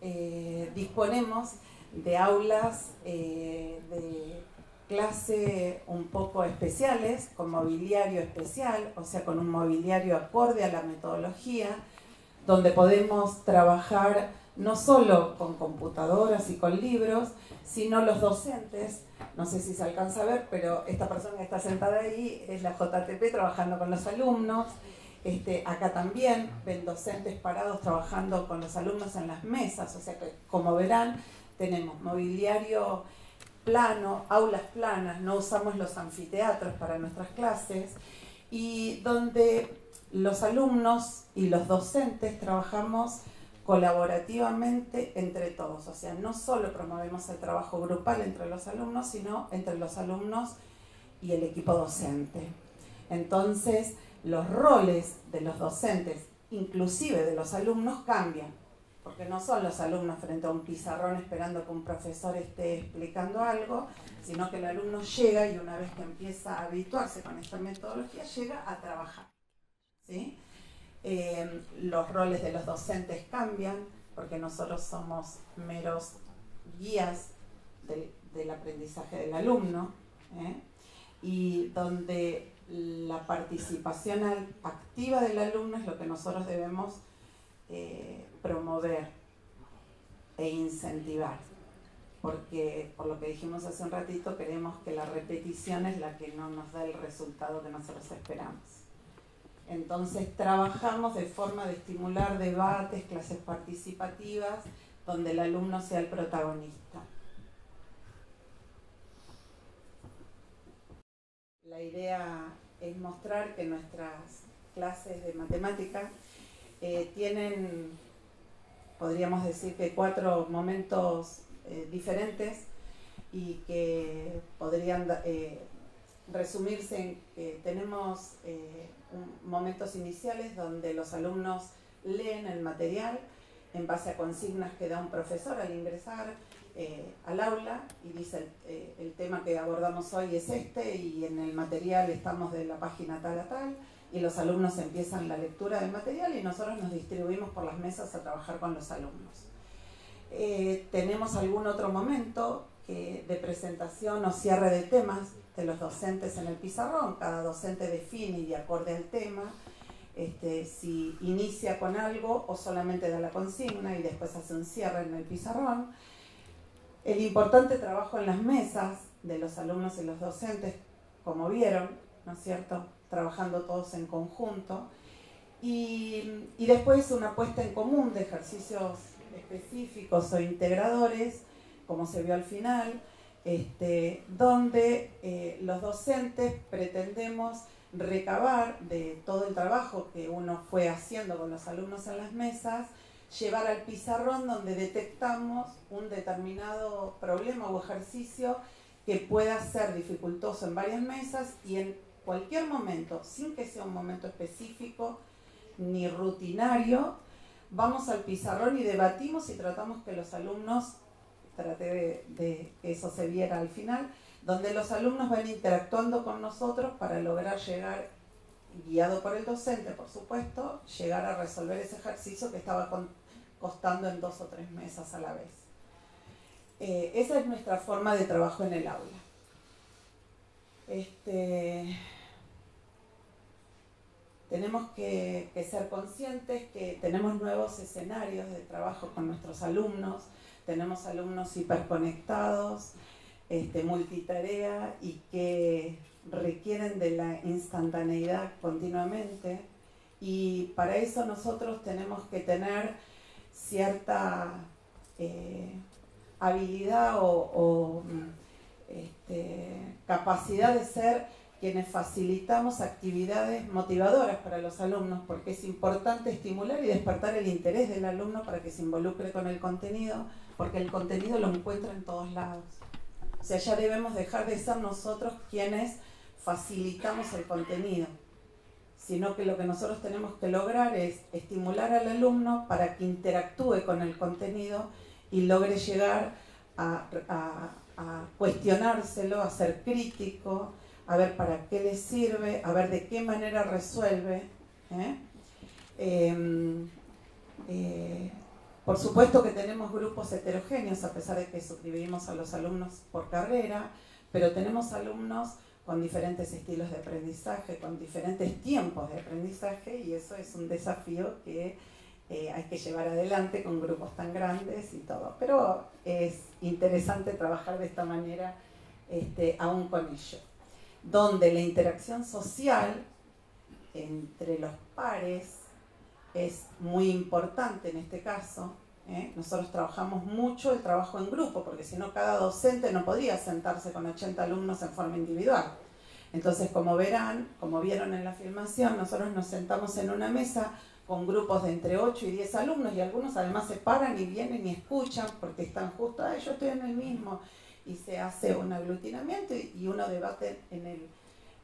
disponemos de aulas de clase un poco especiales, con mobiliario especial, o sea, con un mobiliario acorde a la metodología, donde podemos trabajar no solo con computadoras y con libros, sino los docentes. No sé si se alcanza a ver, pero esta persona que está sentada ahí es la JTP trabajando con los alumnos. Acá también ven docentes parados trabajando con los alumnos en las mesas, o sea que, como verán, tenemos mobiliario plano, aulas planas, no usamos los anfiteatros para nuestras clases, y donde los alumnos y los docentes trabajamos colaborativamente entre todos, o sea, no solo promovemos el trabajo grupal entre los alumnos, sino entre los alumnos y el equipo docente. Entonces, los roles de los docentes, inclusive de los alumnos, cambian, porque no son los alumnos frente a un pizarrón esperando que un profesor esté explicando algo, sino que el alumno llega y una vez que empieza a habituarse con esta metodología, llega a trabajar, ¿sí? Los roles de los docentes cambian, porque nosotros somos meros guías del aprendizaje del alumno, y donde la participación activa del alumno es lo que nosotros debemos promover e incentivar, porque por lo que dijimos hace un ratito, creemos que la repetición es la que no nos da el resultado que nosotros esperamos. Entonces trabajamos de forma de estimular debates, clases participativas, donde el alumno sea el protagonista. La idea es mostrar que nuestras clases de matemática tienen, podríamos decir que 4 momentos diferentes, y que podrían resumirse en que tenemos momentos iniciales donde los alumnos leen el material en base a consignas que da un profesor al ingresar al aula, y dice el tema que abordamos hoy es este, y en el material estamos de la página tal a tal, y los alumnos empiezan la lectura del material y nosotros nos distribuimos por las mesas a trabajar con los alumnos. Tenemos algún otro momento de presentación o cierre de temas de los docentes en el pizarrón. Cada docente define y de acorde al tema si inicia con algo o solamente da la consigna y después hace un cierre en el pizarrón. El importante trabajo en las mesas de los alumnos y los docentes, como vieron, ¿no es cierto?, trabajando todos en conjunto, y después una puesta en común de ejercicios específicos o integradores, como se vio al final, donde los docentes pretendemos recabar de todo el trabajo que uno fue haciendo con los alumnos en las mesas, llevar al pizarrón donde detectamos un determinado problema o ejercicio que pueda ser dificultoso en varias mesas, y en cualquier momento, sin que sea un momento específico ni rutinario, vamos al pizarrón y debatimos y tratamos que los alumnos, traté de que eso se viera al final, donde los alumnos van interactuando con nosotros para lograr llegar, guiado por el docente por supuesto, llegar a resolver ese ejercicio que estaba costando en 2 o 3 mesas a la vez. Esa es nuestra forma de trabajo en el aula. Tenemos que ser conscientes que tenemos nuevos escenarios de trabajo con nuestros alumnos. Tenemos alumnos hiperconectados, multitarea, y que requieren de la instantaneidad continuamente, y para eso nosotros tenemos que tener cierta habilidad o capacidad de ser quienes facilitamos actividades motivadoras para los alumnos, porque es importante estimular y despertar el interés del alumno para que se involucre con el contenido, porque el contenido lo encuentra en todos lados. O sea, ya debemos dejar de ser nosotros quienes facilitamos el contenido, sino que lo que nosotros tenemos que lograr es estimular al alumno para que interactúe con el contenido y logre llegar a cuestionárselo, a ser crítico, a ver para qué le sirve, a ver de qué manera resuelve. Por supuesto que tenemos grupos heterogéneos, a pesar de que subdividimos a los alumnos por carrera, pero tenemos alumnos con diferentes estilos de aprendizaje, con diferentes tiempos de aprendizaje, y eso es un desafío que hay que llevar adelante con grupos tan grandes y todo. Pero es interesante trabajar de esta manera aún con ello, donde la interacción social entre los pares es muy importante en este caso. Nosotros trabajamos mucho el trabajo en grupo, porque si no cada docente no podría sentarse con 80 alumnos en forma individual. Entonces, como verán, como vieron en la filmación, nosotros nos sentamos en una mesa con grupos de entre 8 y 10 alumnos, y algunos además se paran y vienen y escuchan porque están justo, yo estoy en el mismo, y se hace un aglutinamiento y uno debate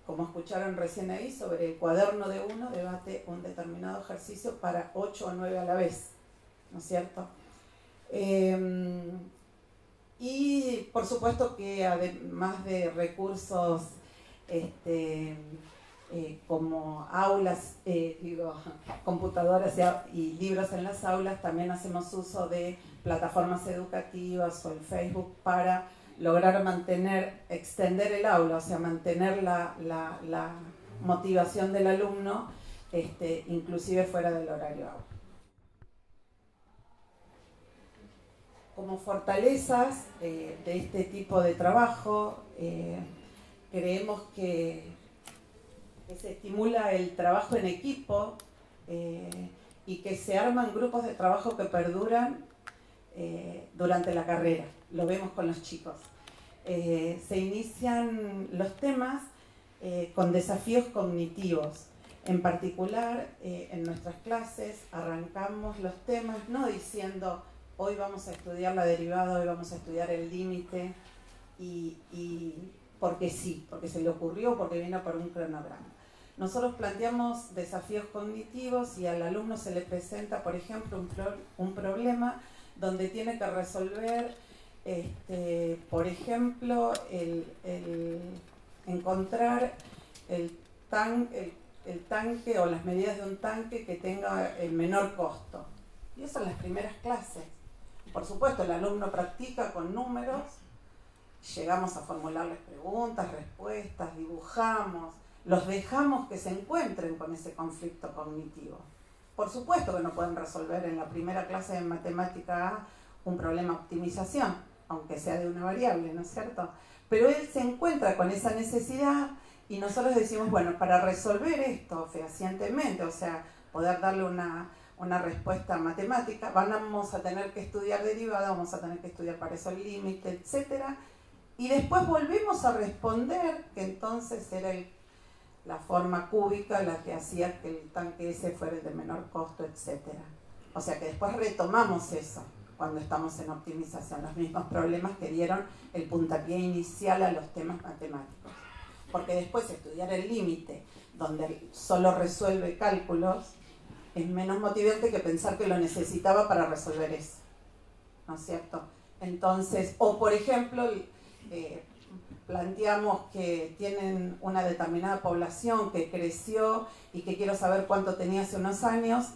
como escucharon recién ahí, sobre el cuaderno de uno, debate un determinado ejercicio para 8 o 9 a la vez, ¿no es cierto? Y por supuesto que además de recursos como aulas, computadoras y libros en las aulas, también hacemos uso de plataformas educativas o el Facebook para lograr extender el aula, o sea, mantener la motivación del alumno, inclusive fuera del horario aula. Como fortalezas de este tipo de trabajo, creemos que se estimula el trabajo en equipo y que se arman grupos de trabajo que perduran durante la carrera. Lo vemos con los chicos. Se inician los temas con desafíos cognitivos. En particular, en nuestras clases arrancamos los temas no diciendo hoy vamos a estudiar la derivada, hoy vamos a estudiar el límite, y porque sí, porque se le ocurrió, porque vino por un cronograma. Nosotros planteamos desafíos cognitivos y al alumno se le presenta, por ejemplo, un problema donde tiene que resolver, por ejemplo, encontrar el tanque o las medidas de un tanque que tenga el menor costo. Y eso en las primeras clases. Por supuesto, el alumno practica con números, llegamos a formularles preguntas, respuestas, dibujamos, los dejamos que se encuentren con ese conflicto cognitivo. Por supuesto que no pueden resolver en la primera clase de matemática A un problema de optimización, aunque sea de una variable, ¿no es cierto? Pero él se encuentra con esa necesidad y nosotros decimos, bueno, para resolver esto fehacientemente, o sea, poder darle una respuesta matemática, vamos a tener que estudiar derivada, vamos a tener que estudiar para eso el límite, etc. Y después volvemos a responder que entonces era la forma cúbica la que hacía que el tanque ese fuera el de menor costo, etc. O sea que después retomamos eso cuando estamos en optimización, los mismos problemas que dieron el puntapié inicial a los temas matemáticos. Porque después estudiar el límite, donde solo resuelve cálculos, es menos motivante que pensar que lo necesitaba para resolver eso, ¿no es cierto? Entonces, o por ejemplo, planteamos que tienen una determinada población que creció y que quiero saber cuánto tenía hace unos años,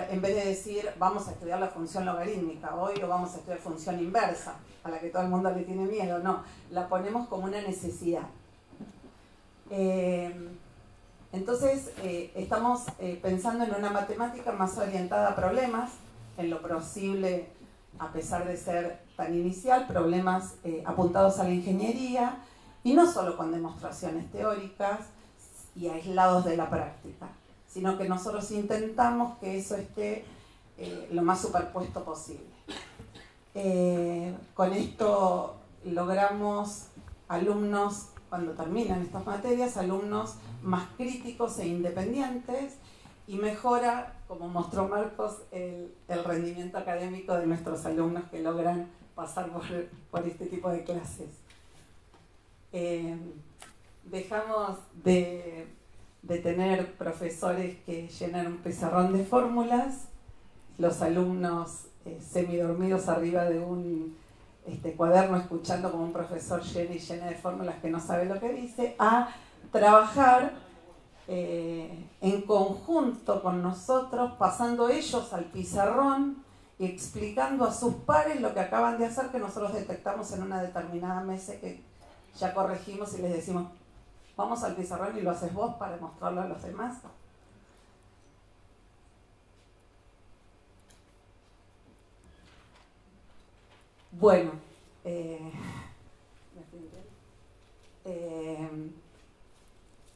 en vez de decir vamos a estudiar la función logarítmica hoy o vamos a estudiar función inversa, a la que todo el mundo le tiene miedo, no, la ponemos como una necesidad. Entonces, estamos pensando en una matemática más orientada a problemas, en lo posible, a pesar de ser tan inicial, problemas apuntados a la ingeniería, y no solo con demostraciones teóricas y aislados de la práctica, sino que nosotros intentamos que eso esté lo más superpuesto posible. Con esto logramos alumnos, cuando terminan estas materias, alumnos más críticos e independientes, y mejora, como mostró Marcos, el rendimiento académico de nuestros alumnos que logran pasar por este tipo de clases. Dejamos de tener profesores que llenan un pizarrón de fórmulas, los alumnos semidormidos arriba de un cuaderno escuchando como un profesor llena y llena de fórmulas que no sabe lo que dice, a trabajar en conjunto con nosotros, pasando ellos al pizarrón y explicando a sus pares lo que acaban de hacer, que nosotros detectamos en una determinada mesa que ya corregimos y les decimos, vamos al pizarrón y lo haces vos para mostrarlo a los demás. Bueno,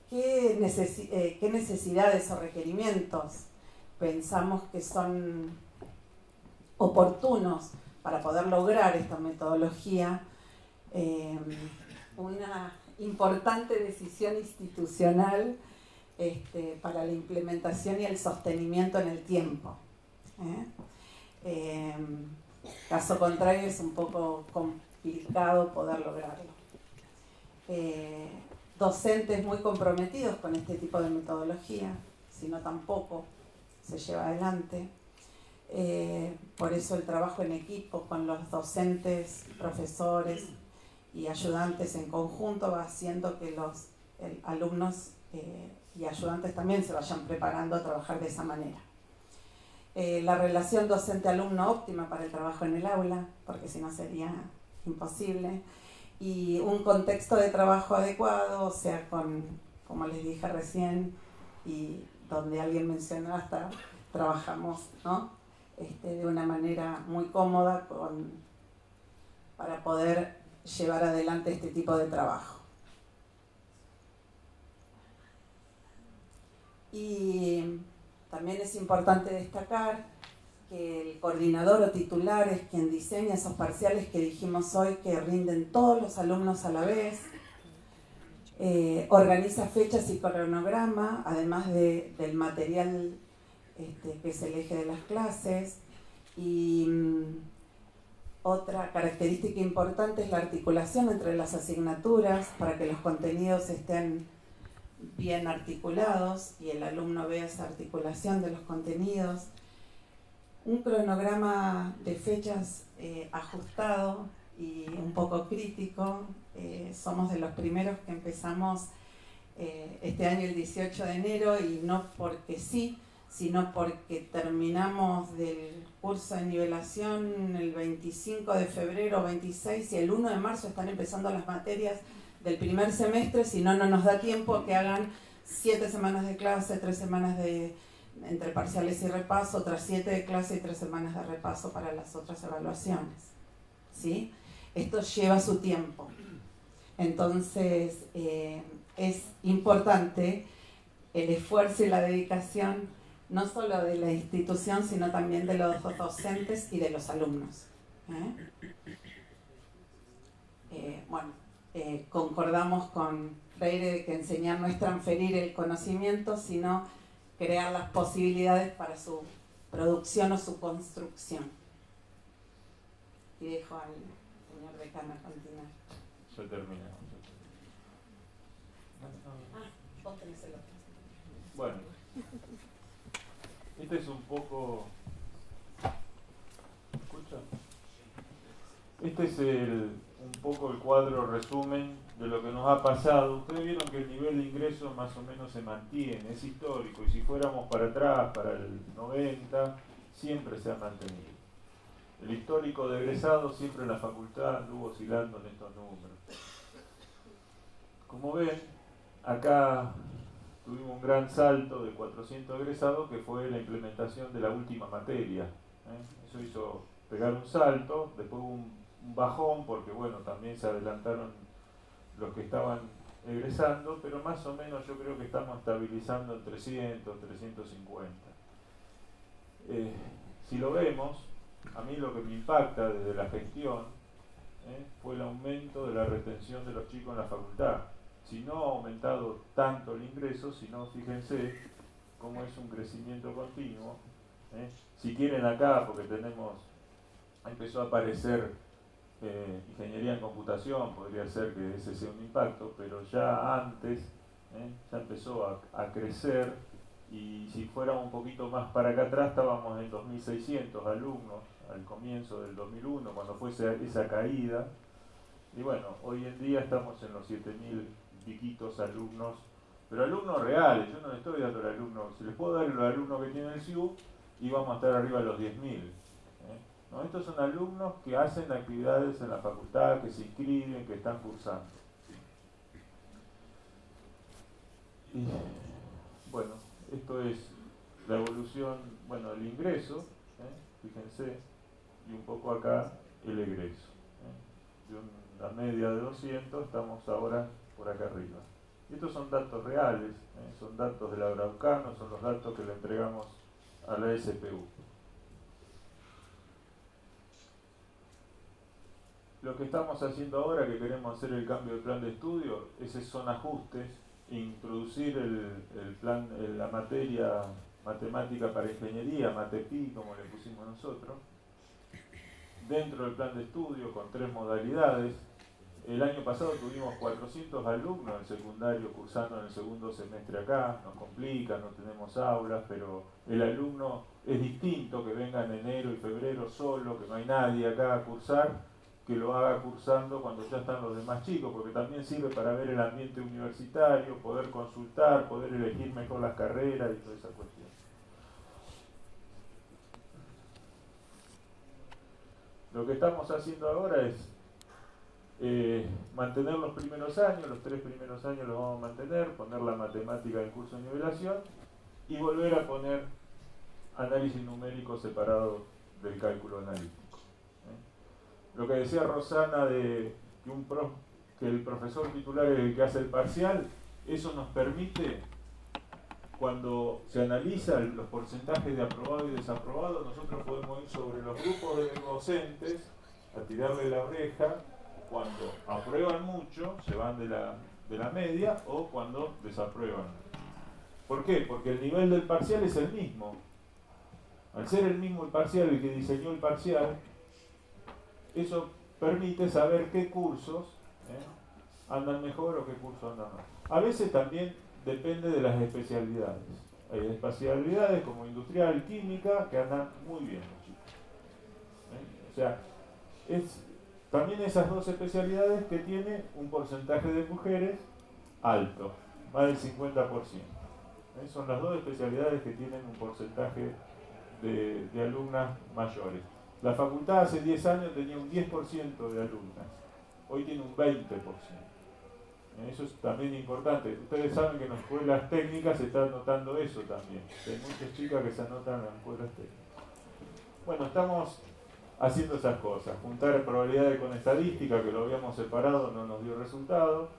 ¿qué necesidades o requerimientos pensamos que son oportunos para poder lograr esta metodología? Una importante decisión institucional para la implementación y el sostenimiento en el tiempo. Caso contrario es un poco complicado poder lograrlo. Docentes muy comprometidos con este tipo de metodología, si no tampoco se lleva adelante. Por eso el trabajo en equipo con los docentes, profesores y ayudantes en conjunto va haciendo que los alumnos y ayudantes también se vayan preparando a trabajar de esa manera. La relación docente-alumno óptima para el trabajo en el aula, porque si no sería imposible, y un contexto de trabajo adecuado, o sea, como les dije recién, y donde alguien mencionó hasta trabajamos, ¿no? De una manera muy cómoda para poder llevar adelante este tipo de trabajo. Y también es importante destacar que el coordinador o titular es quien diseña esos parciales que dijimos hoy que rinden todos los alumnos a la vez, organiza fechas y cronograma, además del material que es el eje de las clases. Y otra característica importante es la articulación entre las asignaturas para que los contenidos estén bien articulados y el alumno vea esa articulación de los contenidos. Un cronograma de fechas ajustado y un poco crítico. Somos de los primeros que empezamos este año el 18 de enero y no porque sí, sino porque terminamos del curso de nivelación el 25 de febrero, 26, y el 1 de marzo están empezando las materias del primer semestre, si no, no nos da tiempo a que hagan 7 semanas de clase, 3 semanas entre parciales y repaso, otras 7 de clase y 3 semanas de repaso para las otras evaluaciones. ¿Sí? Esto lleva su tiempo. Entonces, es importante el esfuerzo y la dedicación no solo de la institución, sino también de los docentes y de los alumnos. Concordamos con Freire de que enseñar no es transferir el conocimiento, sino crear las posibilidades para su producción o su construcción. Y dejo al señor decano continuar. Ya terminamos. Vos tenés el otro. Bueno, este es un poco... ¿Escucha? Este es un poco el cuadro resumen de lo que nos ha pasado. Ustedes vieron que el nivel de ingreso más o menos se mantiene, es histórico, y si fuéramos para atrás, para el 90, siempre se ha mantenido. El histórico de egresados siempre en la facultad anduvo oscilando en estos números. Como ven, acá tuvimos un gran salto de 400 egresados que fue la implementación de la última materia. Eso hizo pegar un salto, después un bajón porque bueno, también se adelantaron los que estaban egresando, pero más o menos yo creo que estamos estabilizando en 300, 350. Si lo vemos, a mí lo que me impacta desde la gestión fue el aumento de la retención de los chicos en la facultad. Si no ha aumentado tanto el ingreso, sino fíjense cómo es un crecimiento continuo. Si quieren acá, porque empezó a aparecer ingeniería en computación, podría ser que ese sea un impacto, pero ya antes ya empezó a crecer, y si fuéramos un poquito más para acá atrás estábamos en 2.600 alumnos al comienzo del 2001, cuando fue esa caída, y bueno, hoy en día estamos en los 7.000 piquitos alumnos, pero alumnos reales. Yo no les estoy dando el alumno, si les puedo dar los alumnos que tiene el SIU, y vamos a estar arriba de los 10.000. ¿No? Estos son alumnos que hacen actividades en la facultad, que se inscriben, que están cursando. Y bueno, esto es la evolución, bueno, el ingreso, fíjense, y un poco acá el egreso. De una media de 200 estamos ahora por acá arriba. Y estos son datos reales, son datos de la Araucano, son los datos que le entregamos a la SPU. Lo que estamos haciendo ahora, que queremos hacer el cambio de plan de estudio, esos son ajustes, introducir la materia matemática para ingeniería, MATEPI, como le pusimos nosotros, dentro del plan de estudio con 3 modalidades. El año pasado tuvimos 400 alumnos en secundario cursando en el segundo semestre acá, nos complica, no tenemos aulas, pero el alumno es distinto que venga en enero y febrero solo, que no hay nadie acá a cursar, que lo haga cursando cuando ya están los demás chicos, porque también sirve para ver el ambiente universitario, poder consultar, poder elegir mejor las carreras y toda esa cuestión. Lo que estamos haciendo ahora es mantener los primeros años, los 3 primeros años los vamos a mantener, poner la matemática del curso de nivelación y volver a poner análisis numérico separado del cálculo analítico. Lo que decía Rosana de que el profesor titular es el que hace el parcial, eso nos permite, cuando se analizan los porcentajes de aprobado y desaprobado, nosotros podemos ir sobre los grupos de docentes a tirarle la oreja cuando aprueban mucho, se van de la media, o cuando desaprueban. ¿Por qué? Porque el nivel del parcial es el mismo. Al ser el mismo el parcial, el que diseñó el parcial, eso permite saber qué cursos andan mejor o qué cursos andan mal. A veces también depende de las especialidades. Hay especialidades como industrial, química, que andan muy bien los chicos. O sea, también esas 2 especialidades que tiene un porcentaje de mujeres alto, más del 50%. Son las 2 especialidades que tienen un porcentaje de alumnas mayores. La facultad hace 10 años tenía un 10% de alumnas, hoy tiene un 20%. Eso es también importante. Ustedes saben que en las escuelas técnicas se está notando eso también. Hay muchas chicas que se anotan en las escuelas técnicas. Bueno, estamos haciendo esas cosas. Juntar probabilidades con estadística, que lo habíamos separado, no nos dio resultado.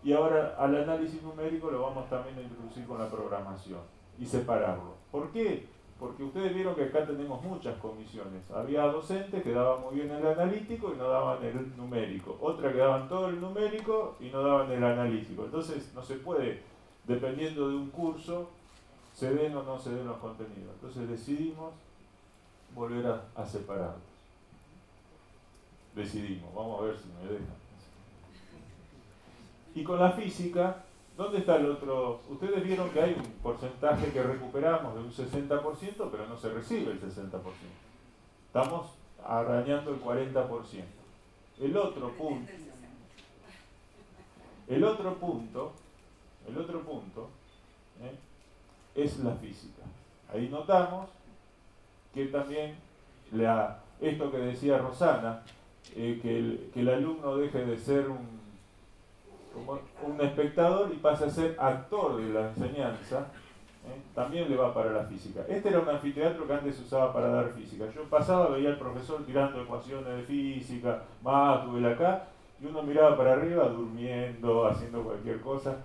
Y ahora al análisis numérico lo vamos también a introducir con la programación y separarlo. ¿Por qué? Porque ustedes vieron que acá tenemos muchas comisiones. Había docentes que daban muy bien el analítico y no daban el numérico. Otras que daban todo el numérico y no daban el analítico. Entonces no se puede, dependiendo de un curso, se den o no se den los contenidos. Entonces decidimos volver a separarlos. Decidimos, vamos a ver si me dejan. Y con la física, ¿dónde está el otro? Ustedes vieron que hay un porcentaje que recuperamos de un 60%, pero no se recibe el 60%. Estamos arañando el 40%. El otro punto es la física. Ahí notamos que también esto que decía Rosana, que el alumno deje de ser un espectador y pasa a ser actor de la enseñanza, también le va para la física. Este era un anfiteatro que antes se usaba para dar física. Yo pasaba, veía al profesor tirando ecuaciones de física, Maxwell acá, y uno miraba para arriba durmiendo, haciendo cualquier cosa.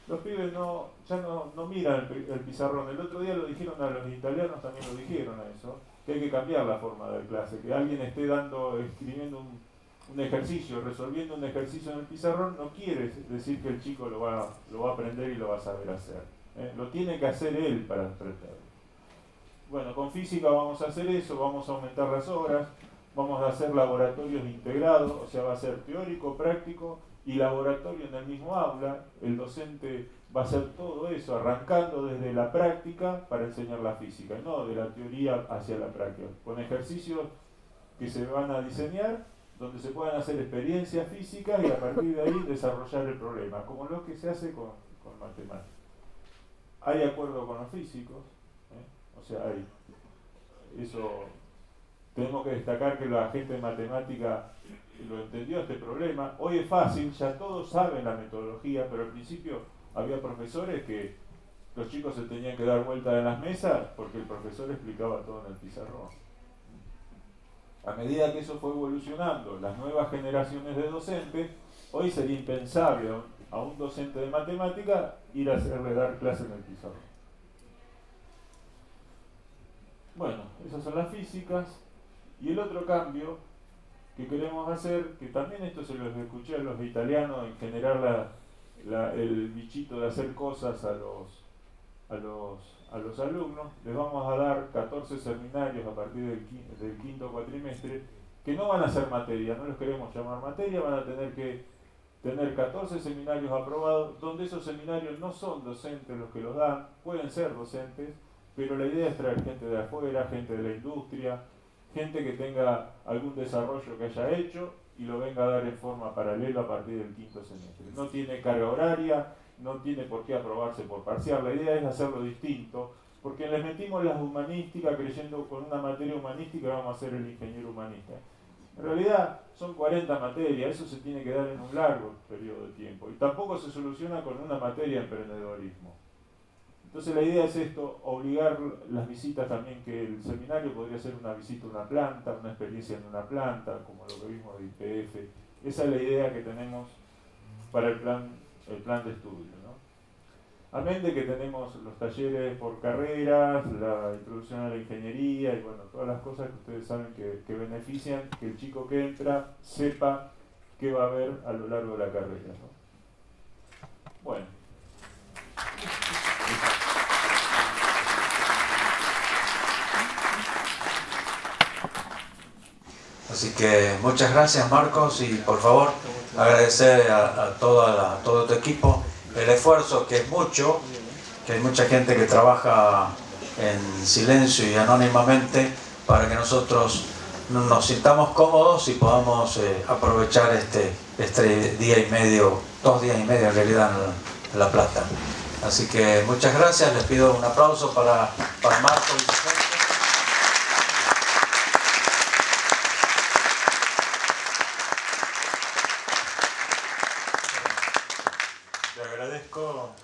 Los pibes ya no miran el pizarrón. El otro día lo dijeron a los italianos, también lo dijeron a eso, que hay que cambiar la forma de clase, que alguien esté escribiendo un ejercicio, resolviendo un ejercicio en el pizarrón, no quiere decir que el chico lo va a aprender y lo va a saber hacer. Lo tiene que hacer él para aprenderlo. Bueno, con física vamos a hacer eso, vamos a aumentar las horas. vamos a hacer laboratorios integrados, o sea, va a ser teórico, práctico y laboratorio en el mismo aula. El docente va a hacer todo eso, arrancando desde la práctica para enseñar la física, no de la teoría hacia la práctica, con ejercicios que se van a diseñar, donde se puedan hacer experiencias físicas y a partir de ahí desarrollar el problema, como lo que se hace con matemáticas. Hay acuerdo con los físicos, o sea, eso tenemos que destacar que la gente de matemática lo entendió este problema. Hoy es fácil, ya todos saben la metodología, pero al principio había profesores que los chicos se tenían que dar vuelta en las mesas porque el profesor explicaba todo en el pizarrón. A medida que eso fue evolucionando, las nuevas generaciones de docentes, hoy sería impensable a un docente de matemática ir a hacerle dar clase en el pizarrón. Bueno, esas son las físicas. Y el otro cambio que queremos hacer, que también esto se los escuché a los italianos en generar el bichito de hacer cosas a los alumnos, les vamos a dar 14 seminarios a partir del quinto cuatrimestre, que no van a ser materia, no los queremos llamar materia, van a tener que tener 14 seminarios aprobados, donde esos seminarios no son docentes los que los dan, pueden ser docentes, pero la idea es traer gente de afuera, gente de la industria, gente que tenga algún desarrollo que haya hecho y lo venga a dar en forma paralela a partir del quinto semestre. No tiene carga horaria, no tiene por qué aprobarse por parcial, la idea es hacerlo distinto, porque les metimos las humanísticas creyendo con una materia humanística vamos a ser el ingeniero humanista. En realidad son 40 materias, eso se tiene que dar en un largo periodo de tiempo y tampoco se soluciona con una materia de emprendedorismo. Entonces la idea es esto, obligar las visitas también, que el seminario podría ser una visita a una planta, una experiencia en una planta, como lo que vimos de IPF. Esa es la idea que tenemos para el plan de estudio, ¿no? Amén de que tenemos los talleres por carreras, la introducción a la ingeniería y bueno, todas las cosas que ustedes saben que benefician que el chico que entra sepa qué va a haber a lo largo de la carrera, ¿no? Bueno. Así que muchas gracias, Marcos, y por favor agradecer a todo tu equipo el esfuerzo, que es mucho, que hay mucha gente que trabaja en silencio y anónimamente para que nosotros nos sintamos cómodos y podamos aprovechar este día y medio, 2 días y medio en realidad en La Plata. Así que muchas gracias, les pido un aplauso para Marcos y su gente.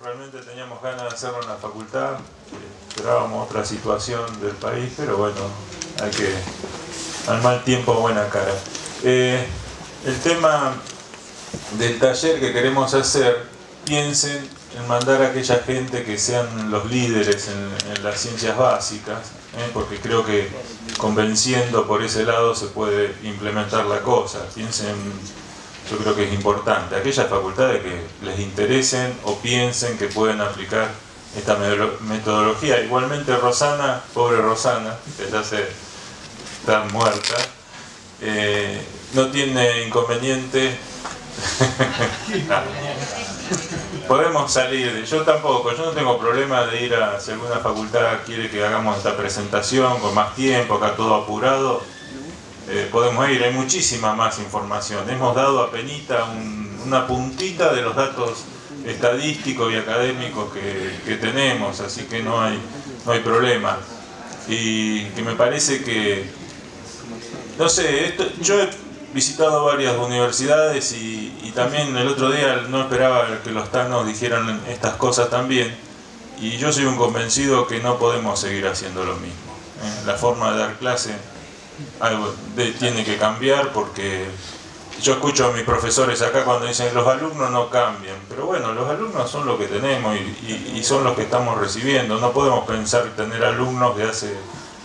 Realmente teníamos ganas de hacerlo en la facultad, esperábamos otra situación del país, pero bueno, hay que, al mal tiempo, buena cara. El tema del taller que queremos hacer, piensen en mandar a aquella gente que sean los líderes en las ciencias básicas, porque creo que convenciendo por ese lado se puede implementar la cosa. Piensen, yo creo que es importante, aquellas facultades que les interesen o piensen que pueden aplicar esta metodología. Igualmente Rosana, pobre Rosana, que ya está muerta, no tiene inconveniente. Podemos salir, yo tampoco, yo no tengo problema de ir a, si alguna facultad quiere que hagamos esta presentación con más tiempo, acá todo apurado, podemos ir, hay muchísima más información. Hemos dado apenita una puntita de los datos estadísticos y académicos que tenemos, así que no hay problema. Y que me parece que, no sé, yo he visitado varias universidades y también el otro día no esperaba que los tanos dijeran estas cosas también, y yo soy un convencido que no podemos seguir haciendo lo mismo. La forma de dar clase tiene que cambiar, porque yo escucho a mis profesores acá cuando dicen los alumnos no cambian, pero bueno, los alumnos son lo que tenemos y son los que estamos recibiendo. No podemos pensar tener alumnos de hace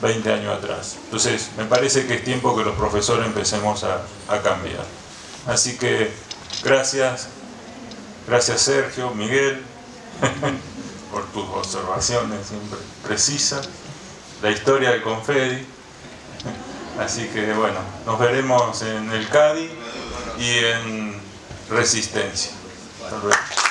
20 años atrás. Entonces me parece que es tiempo que los profesores empecemos a cambiar. Así que gracias Sergio, Miguel por tus observaciones siempre precisas, la historia del Confedi. Así que bueno, nos veremos en el CADI y en Resistencia. Hasta luego.